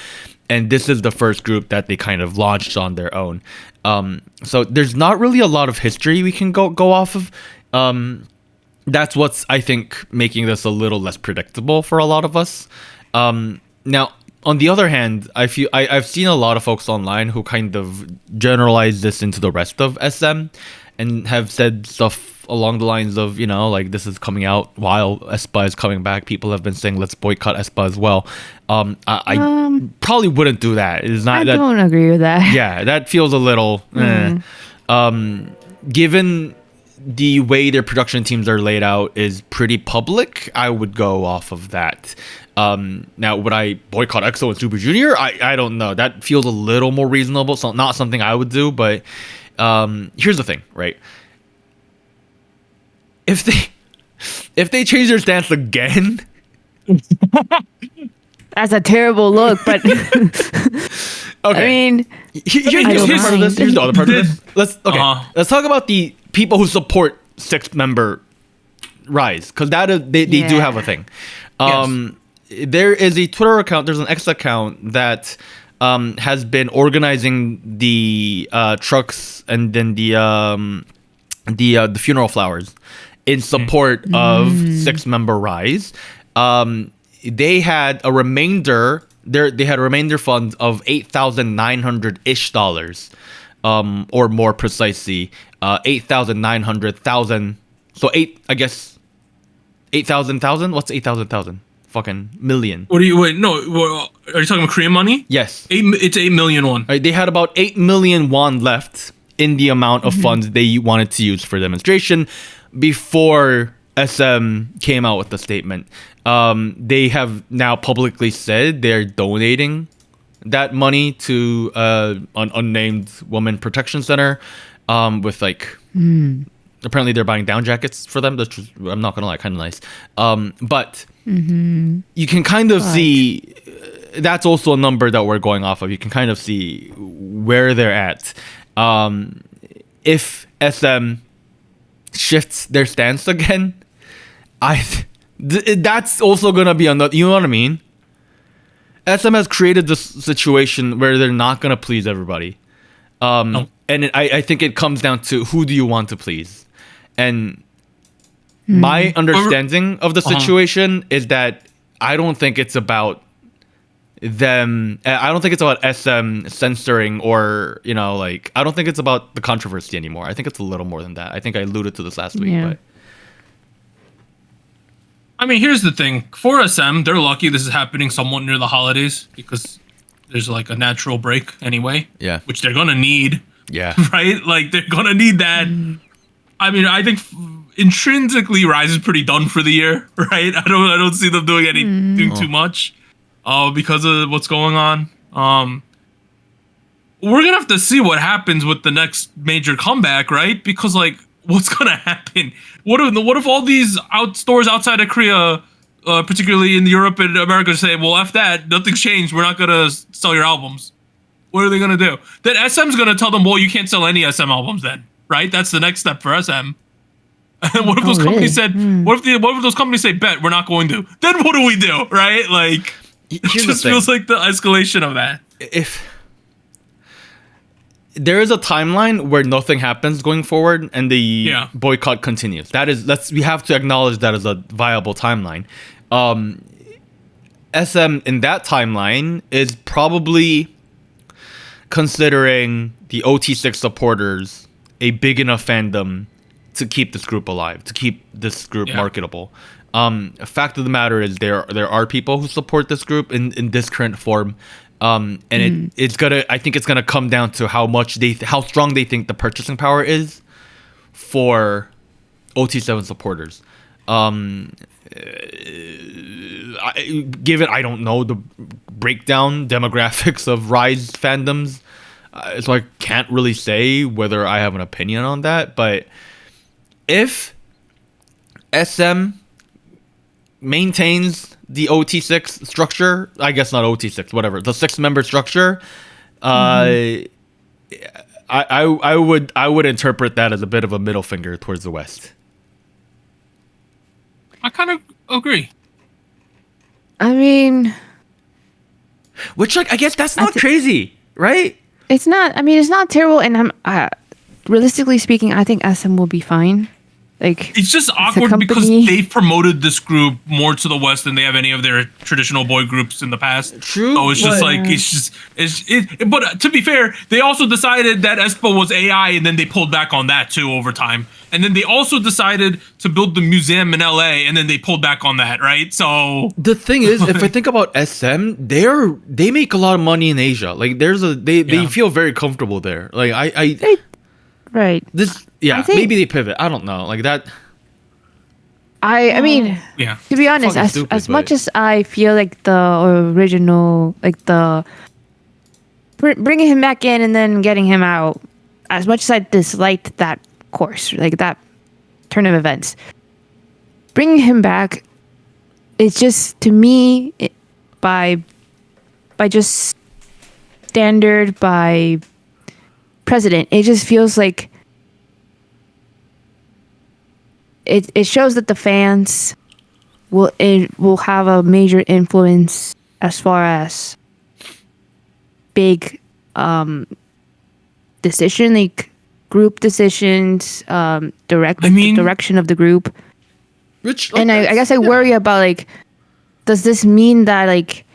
and this is the first group that they kind of launched on their own. So there's not really a lot of history we can go off of. That's what's, I think, making this a little less predictable for a lot of us. Now, on the other hand, I've seen a lot of folks online who kind of generalize this into the rest of SM and have said stuff along the lines of, like, this is coming out while aespa is coming back. People have been saying, let's boycott aespa as well. I probably wouldn't do that. It's not. I don't agree with that. Yeah, that feels a little. Given the way their production teams are laid out is pretty public, I would go off of that. Now, would I boycott EXO and Super Junior? I don't know. That feels a little more reasonable. So not something I would do, but here's the thing, right? If they change their stance again, that's a terrible look. But okay. I mean, here's the other part of this. Let's talk about the people who support 6-member Rise, because that is they do have a thing. There is a Twitter account. There's an X account that has been organizing the trucks and then the funeral flowers in support of 6-member Rise. They had a remainder. They had a remainder fund of $8,900-ish, or more precisely, 8,900,000. So I guess 8,000,000. What's 8,000,000? Fucking million. What do you wait? No, are you talking about Korean money? Yes. It's 8 million won. Right, they had about 8 million won left in the amount of funds they wanted to use for demonstration before SM came out with the statement. They have now publicly said they're donating that money to an unnamed woman protection center, with like apparently they're buying down jackets for them. That's just, I'm not gonna lie, kind of nice. But you can kind of see that's also a number that we're going off of. You can kind of see where they're at. If SM shifts their stance again, that's also gonna be another. You know what I mean? SM has created this situation where they're not gonna please everybody, and I think it comes down to who do you want to please, and my understanding of the situation is that I don't think it's about them. I don't think it's about SM censoring or like I don't think it's about the controversy anymore. I think it's a little more than that. I think I alluded to this last week, but. I mean, here's the thing. For SM, they're lucky this is happening somewhat near the holidays because there's like a natural break anyway. Yeah. Which they're gonna need. Yeah. Right? Like they're gonna need that. I mean, I think intrinsically Rise is pretty done for the year, right? I don't see them doing anything too much because of what's going on. We're gonna have to see what happens with the next major comeback, right? Because like what's gonna happen? What if all these stores outside of Korea, particularly in Europe and America, say, well, F that, nothing's changed, we're not gonna sell your albums. What are they gonna do? Then SM's gonna tell them, well, you can't sell any SM albums then, right? That's the next step for SM. And what if those companies said, what if those companies say, bet, we're not going to? Then what do we do, right? Like, it just feels like the escalation of that. If there is a timeline where nothing happens going forward and the boycott continues, we have to acknowledge that as a viable timeline. SM in that timeline is probably considering the OT6 supporters a big enough fandom to keep this group alive, to keep this group marketable. Fact of the matter is there are people who support this group in this current form. And it's gonna. I think it's gonna come down to how strong they think the purchasing power is for OT7 supporters. Given I don't know the breakdown demographics of Rise fandoms, so I can't really say whether I have an opinion on that. But if SM maintains the OT6 structure, I guess not OT6, whatever, the 6-member structure, I would interpret that as a bit of a middle finger towards the West. I kind of agree. I mean, which I guess that's not crazy, right? It's not. I mean, it's not terrible, and I'm realistically speaking, I think SM will be fine. Like, it's just awkward because they've promoted this group more to the West than they have any of their traditional boy groups in the past. True. So it's just but to be fair, they also decided that aespa was AI, and then they pulled back on that too over time. And then they also decided to build the museum in LA, and then they pulled back on that, right? So the thing is, if I think about SM, they make a lot of money in Asia. Like they feel very comfortable there. Like right. Maybe they pivot. I don't know. Like that. I mean, to be honest, as much as I feel like the original, like the bringing him back in and then getting him out, as much as I disliked that course, like that turn of events, bringing him back, it's just, to me, by just standard, by precedent, it just feels like it shows that the fans will have a major influence as far as big decision, like group decisions, direction of the group. Which, and I guess I worry about, like, does this mean that, like,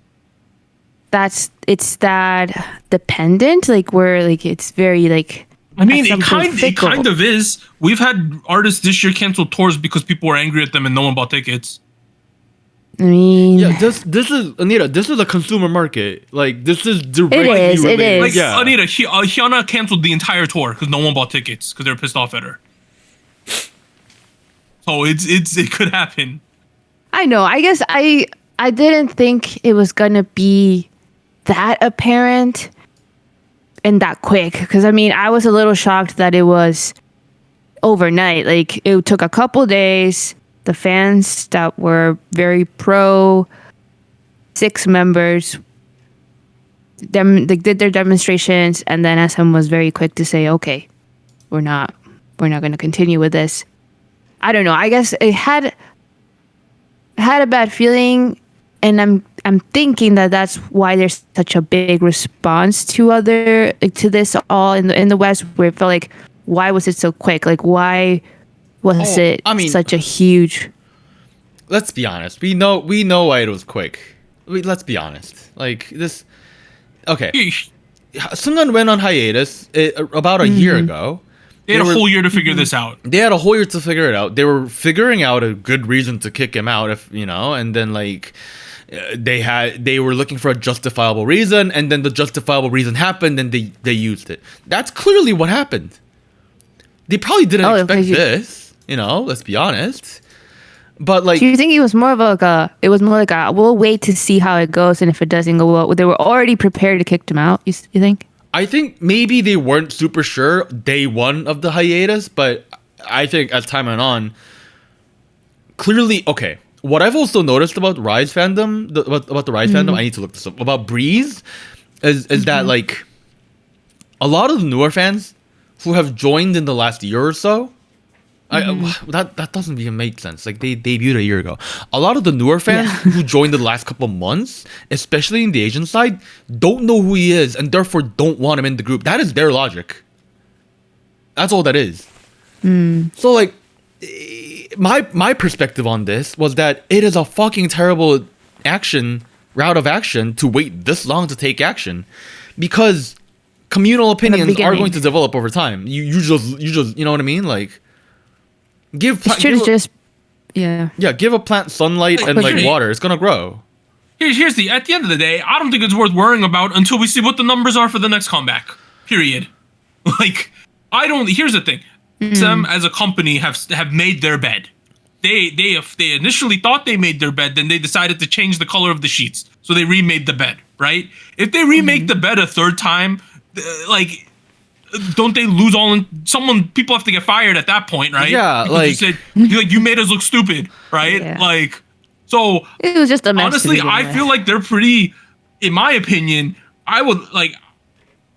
it's that dependent, like, where, like, it's very, like, I mean, it kind of is. We've had artists this year cancel tours because people were angry at them and no one bought tickets. I mean, yeah, this is, Anita, this is a consumer market. Like, this is directly it related. is. Like, yeah. Anita, Hyuna canceled the entire tour because no one bought tickets because they were pissed off at her. So it could happen. I know. I guess I didn't think it was gonna be that apparent and that quick, because I mean, I was a little shocked that it was overnight. Like, it took a couple days. The fans that were very pro 6 members, they did their demonstrations, and then SM was very quick to say, okay, we're not going to continue with this. I don't know. I guess it had a bad feeling, and I'm thinking that that's why there's such a big response to this all in the West, where it felt like, why was it so quick? Like, why was it such a huge? Let's be honest. We know why it was quick. Let's be honest. Like, this. Okay. Sungun went on hiatus about a year ago. They had a whole year to figure this out. They had a whole year to figure it out. They were figuring out a good reason to kick him out, and then, like, they were looking for a justifiable reason, and then the justifiable reason happened, and they used it. That's clearly what happened. They probably didn't expect this, let's be honest. But, like, do you think it was more like a we'll wait to see how it goes, and if it doesn't go well, they were already prepared to kick him out, you think? I think maybe they weren't super sure day one of the hiatus, but I think as time went on, clearly, okay, what I've also noticed about Rise fandom, about the Rise fandom, I need to look this up, about Breeze, is that, like, a lot of the newer fans who have joined in the last year or so, that doesn't even make sense. Like, they debuted a year ago. A lot of the newer fans who joined the last couple months, especially in the Asian side, don't know who he is and therefore don't want him in the group. That is their logic. That's all that is. So, like, my perspective on this was that it is a fucking terrible route of action to wait this long to take action, because communal opinions are going to develop over time. You just you know what I mean? Like, give a plant sunlight and, like, water. It's gonna grow. Here's at the end of the day, I don't think it's worth worrying about until we see what the numbers are for the next comeback. Period. Like, here's the thing. Them as a company have made their bed. They initially thought they made their bed, then they decided to change the color of the sheets. So they remade the bed, right? If they remake the bed a third time, like, don't they lose people have to get fired at that point, right? Yeah, because like, you said, you made us look stupid, right? Yeah. Like, so it was just a mess. Honestly, I feel like they're pretty, in my opinion, I would, like,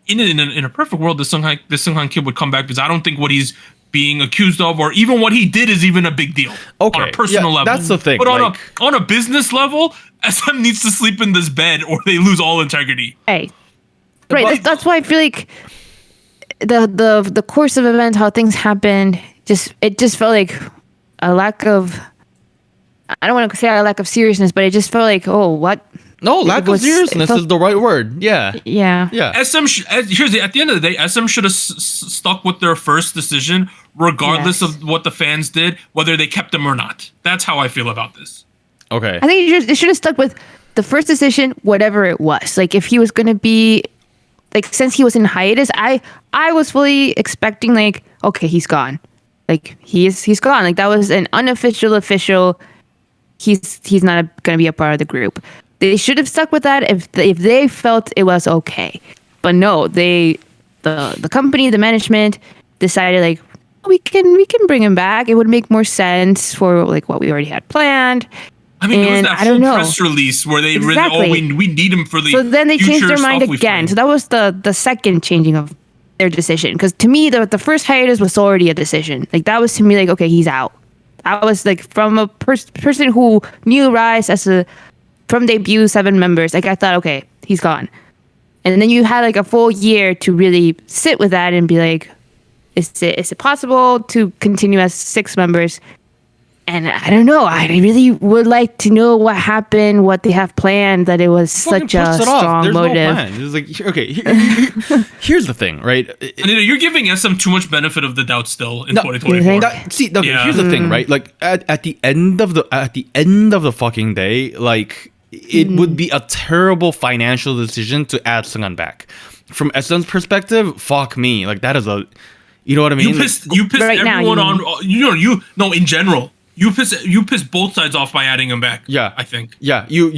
in a perfect world, the Seunghan kid would come back, because I don't think what he's being accused of, or even what he did, is even a big deal. Okay, on a personal level. That's the thing. But on a business level, SM needs to sleep in this bed, or they lose all integrity. Hey, right. That's why I feel like the course of events, how things happened, it just felt like a lack of. I don't want to say a lack of seriousness, but it just felt like, oh, what? No, lack of seriousness is the right word. Yeah. SM at the end of the day, SM should have stuck with their first decision, regardless of what the fans did, whether they kept them or not. That's how I feel about this. Okay. I think it should have stuck with the first decision, whatever it was. Like, if he was going to be, like, since he was in hiatus, I was fully expecting, like, okay, he's gone. Like, he's gone. Like, that was an official. He's not going to be a part of the group. They should have stuck with that if they felt it was okay. But no, the company, the management decided, like, we can bring him back. It would make more sense for, like, what we already had planned. I mean, there was that whole press release where they really, we need him for the So then they changed their mind again. So that was the second changing of their decision. Because to me, the first hiatus was already a decision. Like, that was to me like, okay, he's out. I was like, from a person who knew Rise from debut 7 members, like I thought, okay, he's gone. And then you had like a full year to really sit with that and be like, is it possible to continue as 6 members? And I don't know. I really would like to know what happened, what they have planned, that it was such a strong motive. No plan. It's like, okay, here's the thing, right? You're giving SM too much benefit of the doubt still in 2024. Here's the thing, right? Like at the end of the fucking day, like it would be a terrible financial decision to add Seunghan back. From SM's perspective, fuck me. Like that is you know what I mean? You pissed right everyone now, in general. You piss both sides off by adding him back. Yeah, I think. Yeah, you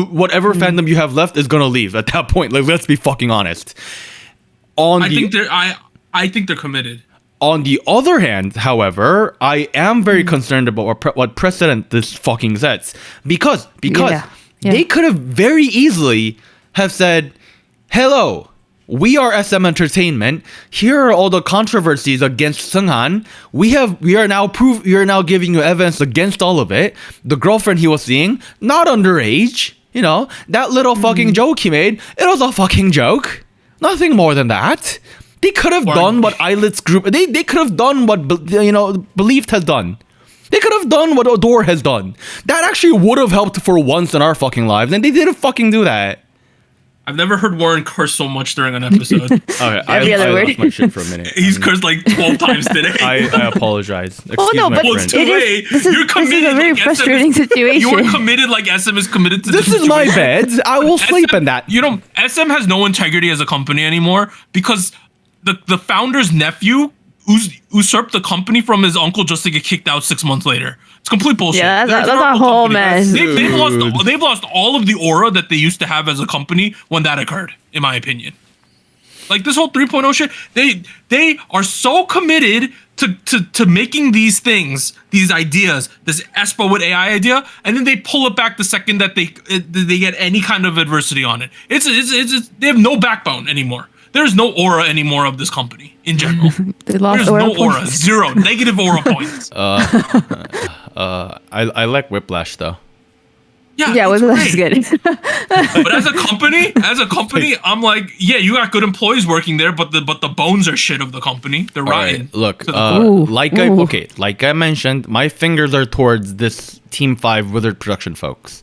whatever fandom you have left is gonna leave at that point. Like, let's be fucking honest. I think they're committed. On the other hand, however, I am very concerned about what precedent this fucking sets because they could have very easily have said, "Hello, we are SM Entertainment. Here are all the controversies against Seunghan. We are now giving you evidence against all of it. The girlfriend he was seeing, not underage. You know, that little fucking joke he made, it was a fucking joke. Nothing more than that. They could have done what ILLIT's group. They could have done what Believed has done. They could have done what Adore has done. That actually would have helped for once in our fucking lives, and they didn't fucking do that." I've never heard Warren curse so much during an episode. Okay, Every other word. Lost my shit for a minute. He's cursed like 12 times today. I apologize. Excuse no, my but friend. this is a very frustrating situation. You're committed like SM is committed to this. This is my bed. I will sleep in that. SM has no integrity as a company anymore because the founder's nephew usurped the company from his uncle just to get kicked out 6 months later. It's complete bullshit. Yeah, that's a whole mess. They've lost all of the aura that they used to have as a company when that occurred, in my opinion. Like this whole 3.0 shit, they are so committed to making these things, these ideas, this aespa with AI idea, and then they pull it back the second that they get any kind of adversity on it. It's they have no backbone anymore. There's no aura anymore of this company in general. They lost There's no aura. Zero. Negative aura points. I like Whiplash though. Yeah, Whiplash is good. But as a company, I'm like, yeah, you got good employees working there, but the bones are shit of the company. They're rotten. Right, look, like I mentioned, my fingers are towards this Team 5 Wizard production folks.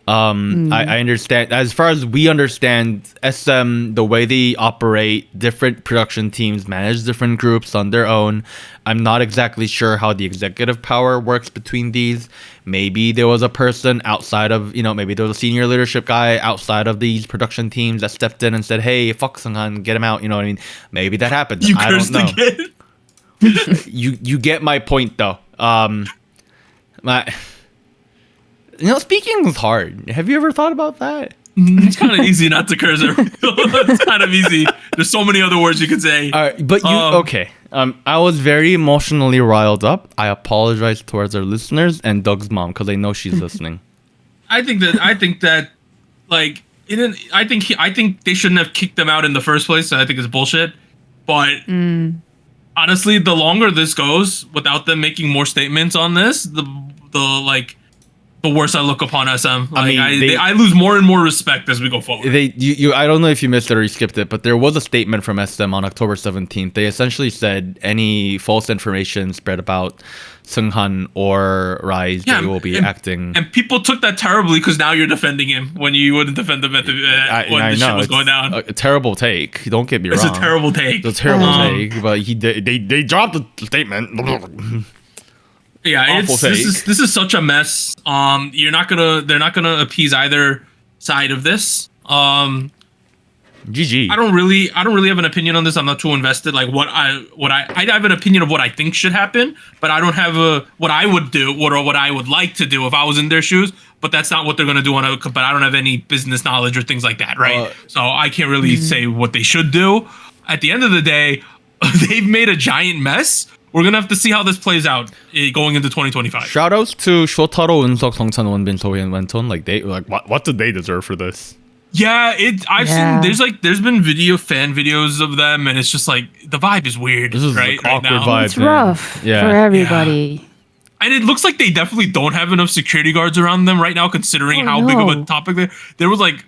I understand, as far as we understand, SM, the way they operate, different production teams manage different groups on their own. I'm not exactly sure how the executive power works between these. Maybe there was a person outside of, maybe there was a senior leadership guy outside of these production teams that stepped in and said, "Hey, fuck Seunghan, get him out." You know what I mean? Maybe that happened. I don't know. Again? You get my point though. Speaking is hard. Have you ever thought about that? It's kind of easy not to curse. It's kind of easy. There's so many other words you could say. But okay. I was very emotionally riled up. I apologize towards our listeners and Doug's mom because I know she's listening. I think that like I think they shouldn't have kicked them out in the first place. So I think it's bullshit. But honestly, the longer this goes without them making more statements on this, the worse I look upon SM. I lose more and more respect as we go forward. I don't know if you missed it or you skipped it, but there was a statement from SM on October 17th. They essentially said any false information spread about Seunghan or Rise, they will be acting. And people took that terribly because now you're defending him when you wouldn't defend him at when the shit was going down. A terrible take. Don't get me wrong. It's a terrible take. It's a terrible take, but they dropped the statement. Yeah, this is such a mess. They're not gonna appease either side of this. GG. I don't really have an opinion on this. I'm not too invested. Like I have an opinion of what I think should happen, but I don't have what I would do or what I would like to do if I was in their shoes. But that's not what they're gonna do but I don't have any business knowledge or things like that, right? So I can't really say what they should do. At the end of the day, they've made a giant mess. We're gonna have to see how this plays out going into 2025. Shoutouts to Shotaro, Eunseok, Songchan, Wonbin, Sohee, and Wenton. What did they deserve for this? Yeah, I've seen there's been fan videos of them, and it's just like the vibe is weird. This is right awkward now. vibe. It's rough for everybody. And it looks like they definitely don't have enough security guards around them right now, considering how big of a topic there was like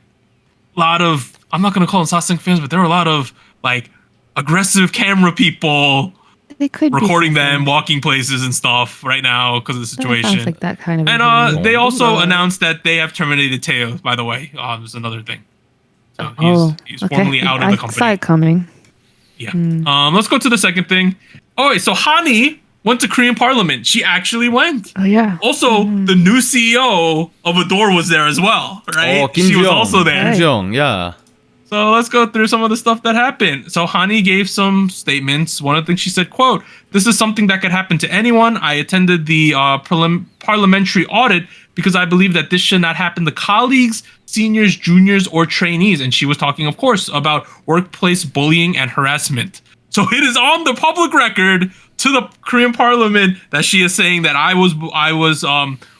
a lot of, I'm not going to call them Sasaeng fans, but there were a lot of like aggressive camera people they could recording them walking places and stuff right now because of the situation. Sounds like that kind of. And they also announced that they have terminated Teo, by the way. There's another thing. So he's formally out of the company. I saw it coming. Yeah. Let's go to the second thing. Oh, wait, so Hani went to Korean Parliament. She actually went. Oh, yeah. Also, the new CEO of Adore was there as well, right? Oh, Kim she was Jong. also there. Kim Jong, yeah. So let's go through some of the stuff that happened. So Hani gave some statements. One of the things she said, quote, "This is something that could happen to anyone. I attended the parliamentary audit because I believe that this should not happen to colleagues, seniors, juniors, or trainees." And she was talking, of course, about workplace bullying and harassment. So it is on the public record to the Korean Parliament that she is saying that I was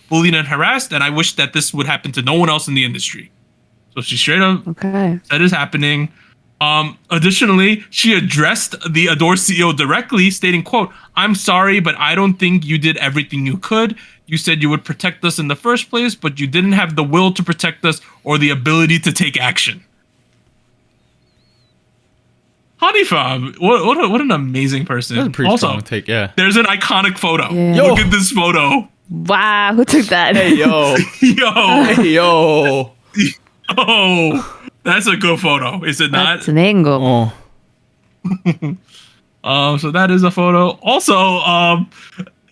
bullied and harassed, and I wish that this would happen to no one else in the industry. So she straight up said it's happening. Additionally, she addressed the Adore CEO directly, stating, quote, "I'm sorry, but I don't think you did everything you could. You said you would protect us in the first place, but you didn't have the will to protect us or the ability to take action." Hani fam, what an amazing person. That's a pretty also, strong take, yeah. There's an iconic photo. Yeah. Look at this photo. Wow, who took that? Hey, yo. Yo. Hey, yo. Oh, that's a good photo, is it not? That's an angle. Oh. So that is a photo. Also,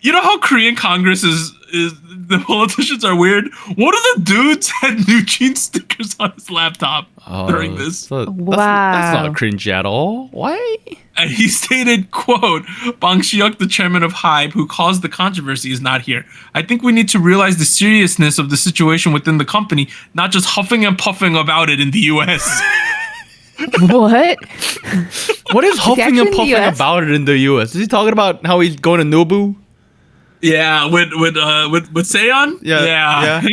you know how Korean Congress is the politicians are weird? One of the dudes had New Jeans stickers on his laptop during this. Wow. That's not cringe at all. Why? And he stated, quote, "Bang Si-hyuk, the chairman of HYBE, who caused the controversy, is not here. I think we need to realize the seriousness of the situation within the company, not just huffing and puffing about it in the US." What? What is huffing and puffing about it in the US? Is he talking about how he's going to Nobu? Yeah, with Seon? Yeah.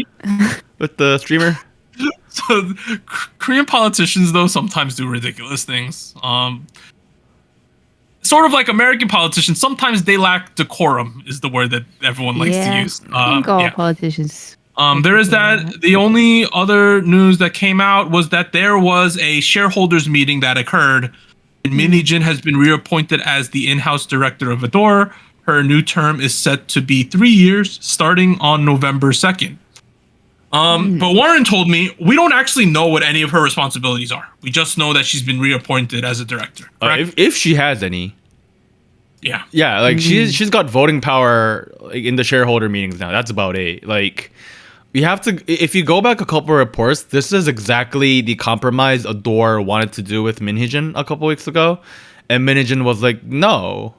With the streamer? So Korean politicians, though, sometimes do ridiculous things. Sort of like American politicians, sometimes they lack decorum, is the word that everyone likes to use. I think all politicians. There is that. The only other news that came out was that there was a shareholders meeting that occurred, and Minnie Jin has been reappointed as the in-house director of Adore. Her new term is set to be 3 years, starting on November 2nd. But Warren told me we don't actually know what any of her responsibilities are. We just know that she's been reappointed as a director. If she has any. Yeah. Yeah, like she's got voting power like, in the shareholder meetings now. That's about it. Like we have to. If you go back a couple of reports, this is exactly the compromise Adore wanted to do with Min Hee-jin a couple weeks ago, and Min Hee-jin was like, "No,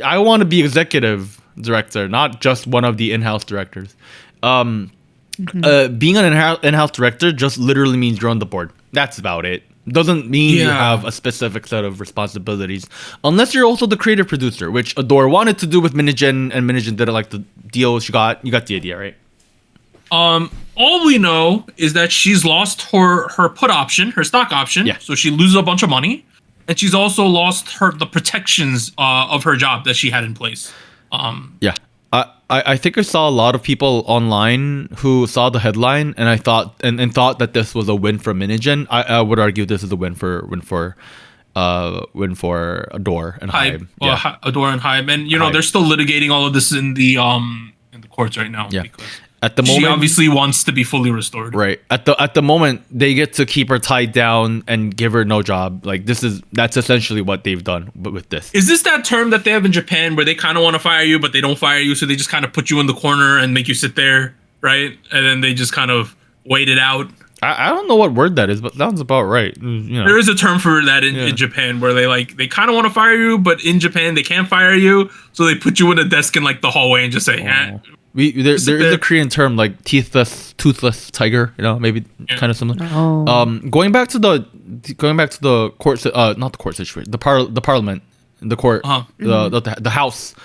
I want to be executive director, not just one of the in-house directors." Being an in-house director just literally means you're on the board. That's about it. Doesn't mean you have a specific set of responsibilities, unless you're also the creative producer, which Adore wanted to do with Min Hee-jin, and Min Hee-jin didn't like the deal she got. You got the idea, right? All we know is that she's lost her put option, her stock option. Yeah. So she loses a bunch of money, and she's also lost the protections of her job that she had in place. Yeah. I think I saw a lot of people online who saw the headline and thought that this was a win for Min Hee-jin. I would argue this is a win for Adore and HYBE. Yeah. Adore and HYBE, and you know they're still litigating all of this in the courts right now. Yeah. Because at the moment, she obviously wants to be fully restored. Right. At the moment, they get to keep her tied down and give her no job. Like that's essentially what they've done with this. Is this that term that they have in Japan where they kind of want to fire you, but they don't fire you, so they just kind of put you in the corner and make you sit there, right? And then they just kind of wait it out. I don't know what word that is, but that sounds about right. You know. There is a term for that in Japan where they kind of want to fire you, but in Japan they can't fire you, so they put you in a desk in like the hallway and just say, there is a Korean term like toothless tiger, you know, maybe kind of similar. Going back to the court, not the court situation, the parliament, the court, the House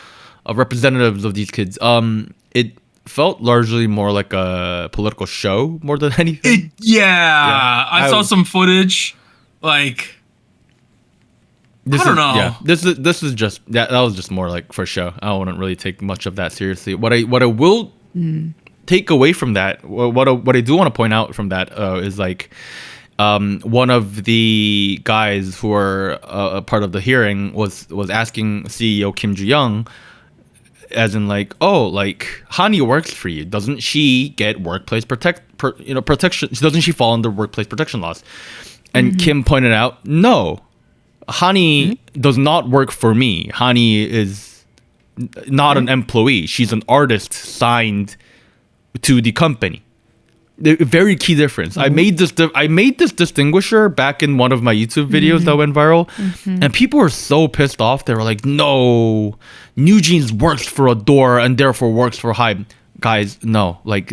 of Representatives of these kids. It felt largely more like a political show more than anything. I saw some footage, like. This I don't is, know. Yeah, this is just that was just more like for show. I wouldn't really take much of that seriously. What I will take away from that, what I do want to point out from that is like one of the guys who are a part of the hearing was asking CEO Kim Ju-young, as in like, oh, like Hani works for you, doesn't she get workplace protection? Doesn't she fall under workplace protection laws? And Kim pointed out, no, Hani does not work for me. Hani is not an employee. She's an artist signed to the company. The very key difference. I made this distinguisher back in one of my YouTube videos that went viral, and people were so pissed off. They were like, "No, New Jeans works for Adore and therefore works for Hype." Guys, no. Like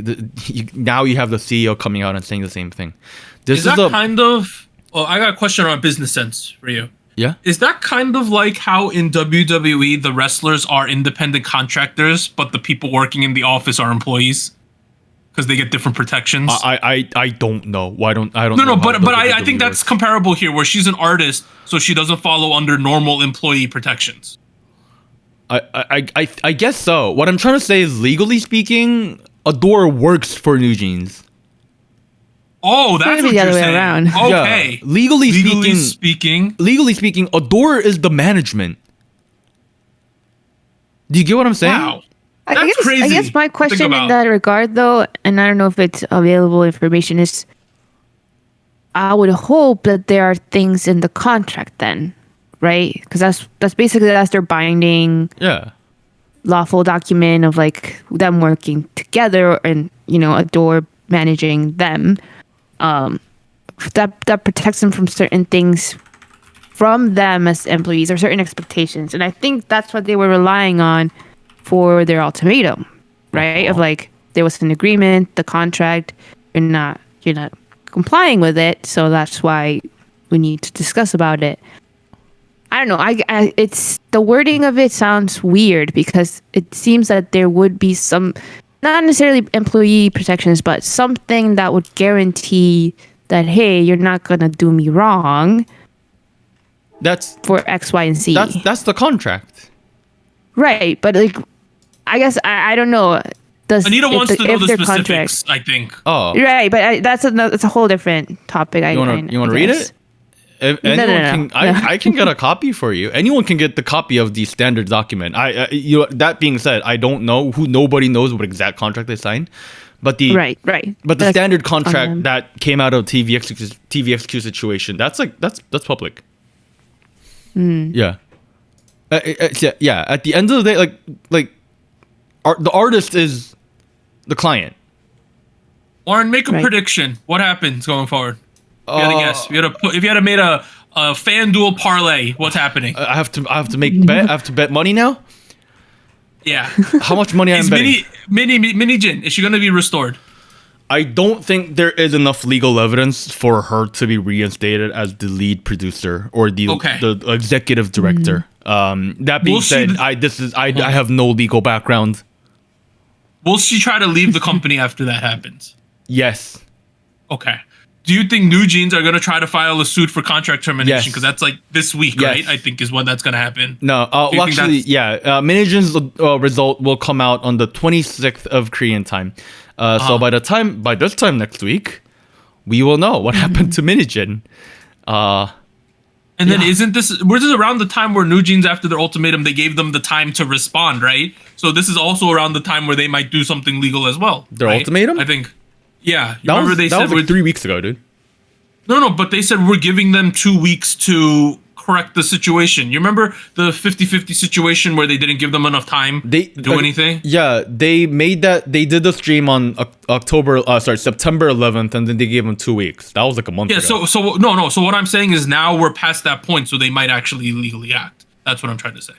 now you have the CEO coming out and saying the same thing. This is that kind of? Well, I got a question on business sense for you. Yeah. Is that kind of like how in WWE the wrestlers are independent contractors, but the people working in the office are employees? Because they get different protections. I don't know. Why don't I don't? No, but I think that's comparable here, where she's an artist, so she doesn't follow under normal employee protections. I guess so. What I'm trying to say is, legally speaking, Adore works for New Jeans. Oh, that's what the you're other way saying. around. Okay. Yeah. Legally speaking, Adore is the management. Do you get what I'm saying? Wow. I crazy guess my to think question in about. that regard, though, and I don't know if it's available information, is I would hope that there are things in the contract then, right? Because that's basically their binding, lawful document of like them working together and Adore managing them. That protects them from certain things from them as employees or certain expectations, and I think that's what they were relying on for their ultimatum, right? Of like, there was an agreement, the contract, you're not complying with it, so that's why we need to discuss about it. I don't know. It's the wording of it sounds weird because it seems that there would be some, not necessarily employee protections, but something that would guarantee that, hey, you're not gonna do me wrong. That's for X, Y, and Z. That's the contract, right? But like, I guess I don't know. Anita wants to know the specifics. Contract, I think. Oh, right. But that's a whole different topic. You want to read it? If anyone I can get a copy for you. Anyone can get the copy of the standard document. That being said, I don't know nobody knows what exact contract they signed, but the right. But the standard contract that came out of TVXQ situation, that's public. Yeah. Yeah. At the end of the day, like the artist is the client. Lauren, make a prediction. What happens going forward? You gotta guess. If you had to made a FanDuel parlay, what's happening? I have to make bet. I have to bet money now. Yeah. How much money I'm betting? Mini Jin, is she gonna be restored? I don't think there is enough legal evidence for her to be reinstated as the lead producer or the executive director. That being said, I have no legal background. Will she try to leave the company after that happens? Yes. Okay. Do you think New Jeans are going to try to file a suit for contract termination? Because that's like this week, right? I think is when that's going to happen. No, Mini Jeans result will come out on the 26th of Korean time. So by this time next week, we will know what happened to Mini Jin. And then this is around the time where New Jeans, after their ultimatum, they gave them the time to respond, right? So this is also around the time where they might do something legal as well. Their ultimatum? I think. Yeah. That was like 3 weeks ago, dude. No, but they said we're giving them 2 weeks to correct the situation. You remember the 50-50 situation where they didn't give them enough time to do anything? Yeah, they did the stream on September 11th, and then they gave them 2 weeks. That was like a month ago. So what I'm saying is now we're past that point, so they might actually legally act. That's what I'm trying to say.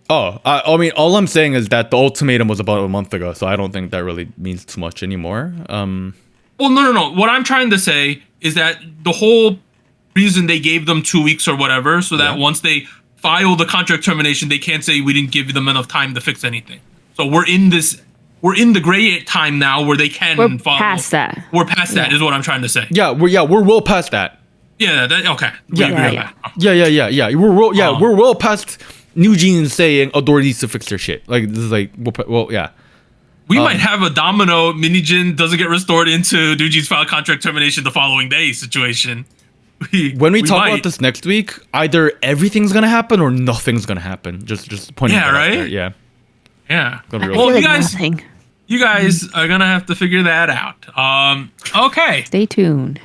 Oh, I mean, all I'm saying is that the ultimatum was about a month ago, so I don't think that really means too much anymore. Well, no. What I'm trying to say is that the whole reason they gave them 2 weeks or whatever, so that once they file the contract termination, they can't say we didn't give them enough time to fix anything. So we're in the gray time now where they can follow. Past that. We're past that is what I'm trying to say. Yeah, we're well past that. Yeah. Okay. We agree on that. Yeah. We're well past New Jeans saying Adore needs to fix their shit. Like this is like, well, yeah. We might have a domino. Mini Jin doesn't get restored into New Jeans file contract termination the following day situation. When we talk about this next week, either everything's gonna happen or nothing's gonna happen. Just pointing that out there. Yeah. Yeah. Well, you guys are gonna have to figure that out. Okay. Stay tuned.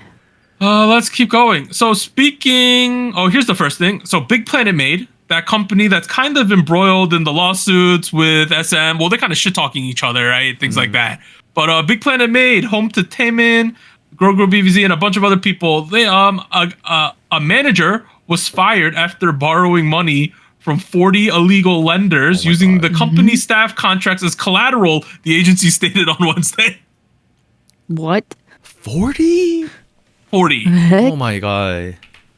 Let's keep going. So here's the first thing. So Big Planet Made, that company that's kind of embroiled in the lawsuits with SM. Well, they're kind of shit talking each other, right? Things like that. But Big Planet Made, home to Taemin, Grogu BVZ, and a bunch of other people. They a manager was fired after borrowing money from 40 illegal lenders using the company staff contracts as collateral, the agency stated on Wednesday. What? 40? 40. Oh my god.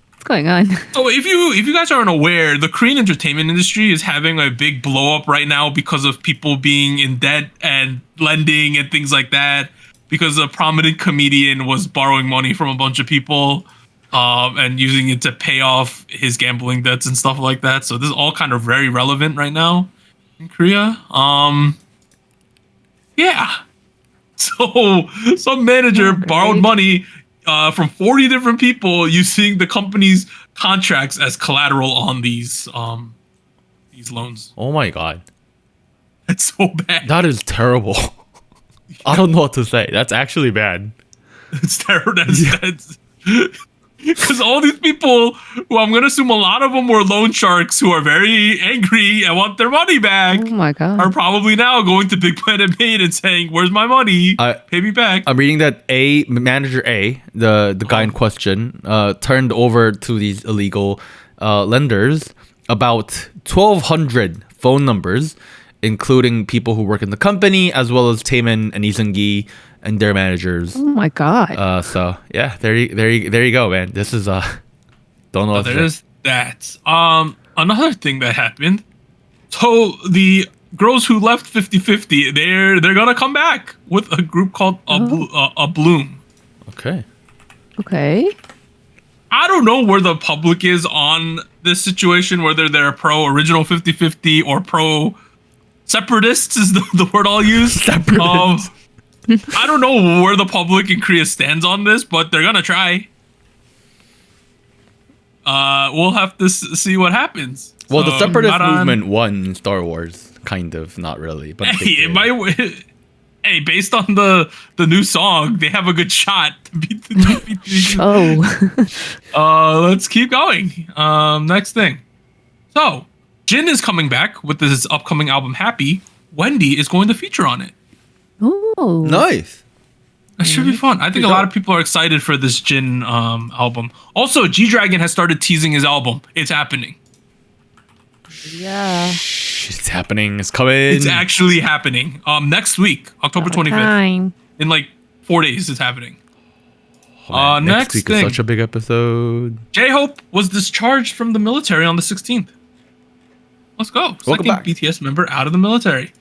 What's going on? So if you guys aren't aware, the Korean entertainment industry is having a big blow up right now because of people being in debt and lending and things like that. Because a prominent comedian was borrowing money from a bunch of people and using it to pay off his gambling debts and stuff like that. So this is all kind of very relevant right now in Korea. Yeah. So some manager borrowed money from 40 different people using the company's contracts as collateral on these loans. Oh my god. That's so bad. That is terrible. I don't know what to say. That's actually bad. It's terrible. That's because all these people, who I'm gonna assume a lot of them were loan sharks who are very angry and want their money back. Oh my god! Are probably now going to Big Planet Made and saying, "Where's my money? Pay me back." I'm reading that manager A, the guy in question, turned over to these illegal lenders about 1,200 phone numbers, including people who work in the company, as well as Taemin and Lee and their managers. Oh my god! So yeah, there you go, man. This is don't know. What there's that. Another thing that happened. So the girls who left 50/50, they're gonna come back with a group called a Bloom. Okay. I don't know where the public is on this situation, whether they're pro original 50/50 or pro separatists is the word I'll use. Separatists. I don't know where the public in Korea stands on this, but they're gonna try. We'll have to see what happens. Well, the separatist movement won in Star Wars, kind of, not really, but hey, based on the new song, they have a good shot to beat the let's keep going. Next thing. So, Jin is coming back with this upcoming album, Happy. Wendy is going to feature on it. Oh, nice. That should be fun. I think a lot of people are excited for this Jin album. Also, G-Dragon has started teasing his album. It's happening. Yeah. It's happening. It's coming. It's actually happening. Next week, October 25th. In like 4 days, it's happening. Oh, next week is such a big episode. J-Hope was discharged from the military on the 16th. Let's go. Welcome back. BTS member out of the military.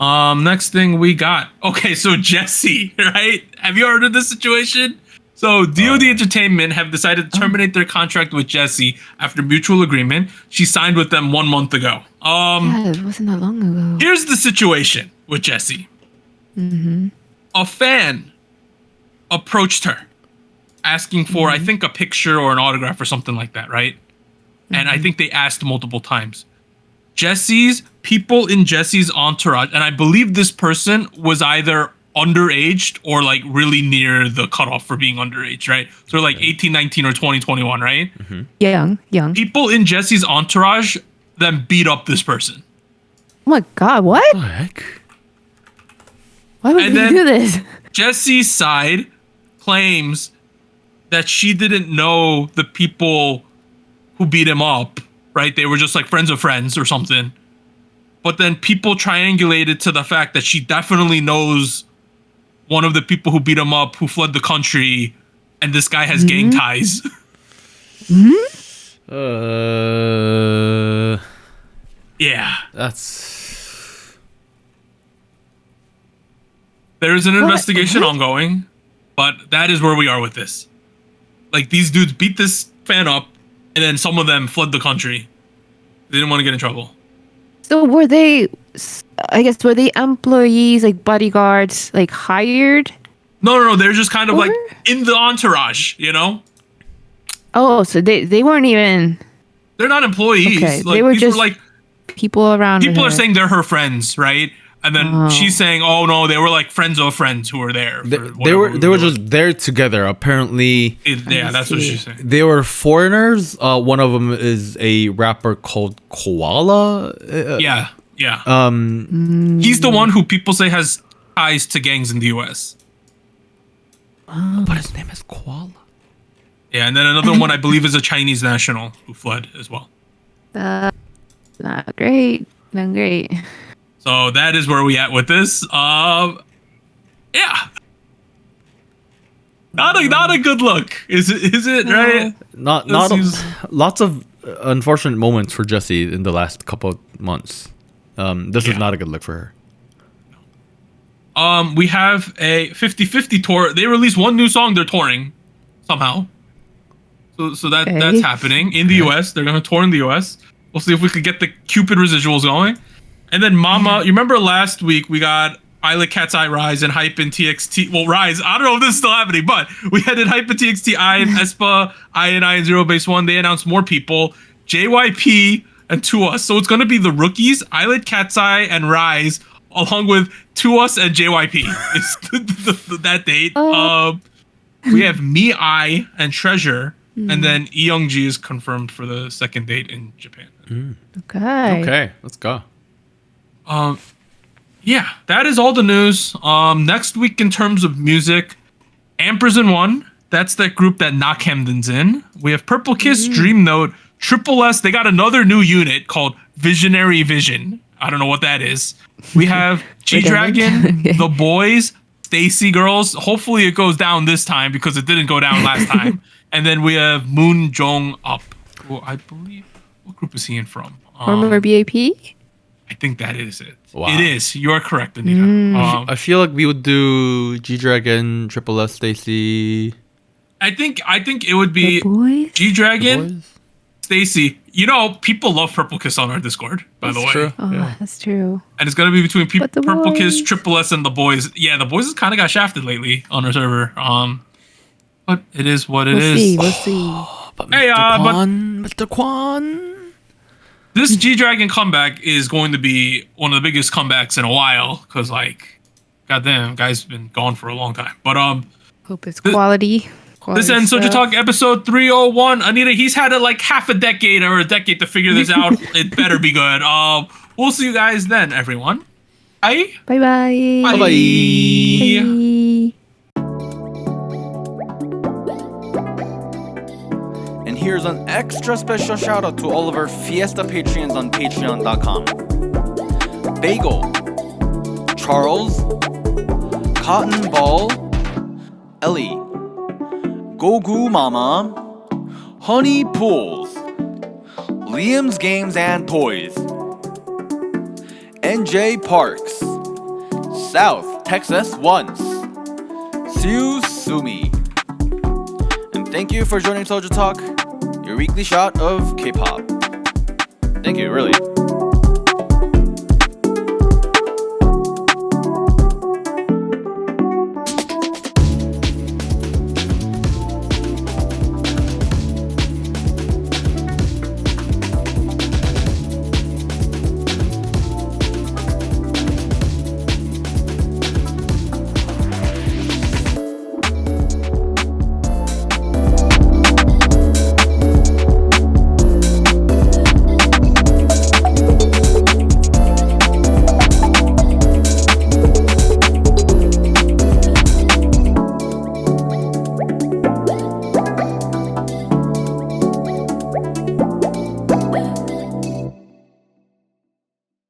Next thing we got. Okay, so Jessie, right? Have you heard of this situation? So DoD Entertainment have decided to terminate their contract with Jessie after mutual agreement. She signed with them 1 month ago. Yeah, it wasn't that long ago. Here's the situation with Jessie. A fan approached her asking for, I think, a picture or an autograph or something like that, right? And I think they asked multiple times. People in Jessie's entourage, and I believe this person was either underaged or like really near the cutoff for being underage, right? So like 18, 19, or 20, 21, right? Young. People in Jessie's entourage then beat up this person. Oh my god, what? What the heck? Why would you do this? Jessie's side claims that she didn't know the people who beat him up, right? They were just like friends of friends or something. But then people triangulated to the fact that she definitely knows one of the people who beat him up, who fled the country, and this guy has gang ties. Yeah. There is an investigation ongoing, but that is where we are with this. like these dudes beat this fan up, and then some of them fled the country. They didn't want to get in trouble. So were they? I guess were they employees, like bodyguards, like hired? No. They're just kind of like in the entourage, you know. Oh, so they weren't even. They're not employees. Okay, like, they were these just like people around. people her. are saying they're her friends, right? And then she's saying, "Oh no, they were like friends of friends who were there." They were just there together. Apparently, that's what she's saying. they were foreigners. One of them is a rapper called Koala. Yeah. He's the one who people say has ties to gangs in the U.S. But his name is Koala. Yeah, and then another one I believe is a Chinese national who fled as well. Not great. Not great. So that is where we at with this. Yeah. Not a good look. Is it right? Lots of unfortunate moments for Jessie in the last couple of months. This is not a good look for her. We have a 50-50 tour. They released one new song they're touring somehow. So that's happening in the US. They're gonna tour in the US. We'll see if we could get the Cupid residuals going. And then Mama, you remember last week we got ILLIT, Cat's Eye, Rise, and Hype and TXT. Well, Rise, I don't know if this is still happening, but we had Hype and TXT, I and aespa, I and Zero Base One. They announced more people, JYP and To Us. So it's gonna be the rookies, ILLIT, Cat's Eye, and Rise, along with To Us and JYP. It's that date. We have Me, I, and Treasure, and then Youngji is confirmed for the second date in Japan. Okay, let's go. Yeah, that is all the news. Next week in terms of music, Ampersand 1, that's that group that Knockhamden's in. We have Purple Kiss, Dream Note, Triple S. They got another new unit called Visionary Vision. I don't know what that is. We have G-Dragon, The Boys, Stacy Girls. Hopefully it goes down this time because it didn't go down last time. And then we have Moon Jong Up, who I believe, what group is he in from? Remember BAP? I think that is it. Wow. It is. You're correct, Anita. I feel like we would do G-Dragon, Triple S, Stacy. I think it would be G-Dragon, Stacy. You know, people love Purple Kiss on our Discord, by the way. True. Oh, that's true. And it's going to be between Purple Kiss, Boys. Triple S, and The Boys. Yeah, The Boys has kind of got shafted lately on our server. But it is what it is. We'll see. But Mr. Kwan. This G-Dragon comeback is going to be one of the biggest comebacks in a while because, like, goddamn, guy's been gone for a long time. But hope it's quality. This ends SojuTalk episode 301. Anita, he's had like half a decade or a decade to figure this out. It better be good. We'll see you guys then, everyone. Bye. Bye-bye. Bye. Bye. Here's an extra special shout out to all of our Fiesta Patreons on patreon.com. Bagel, Charles, Cotton Ball, Ellie, Gogu Mama, Honey Pools, Liam's Games and Toys, NJ Parks, South Texas Once, Siu Sumi. And thank you for joining SojuTalk, your weekly shot of K-pop. Thank you, really.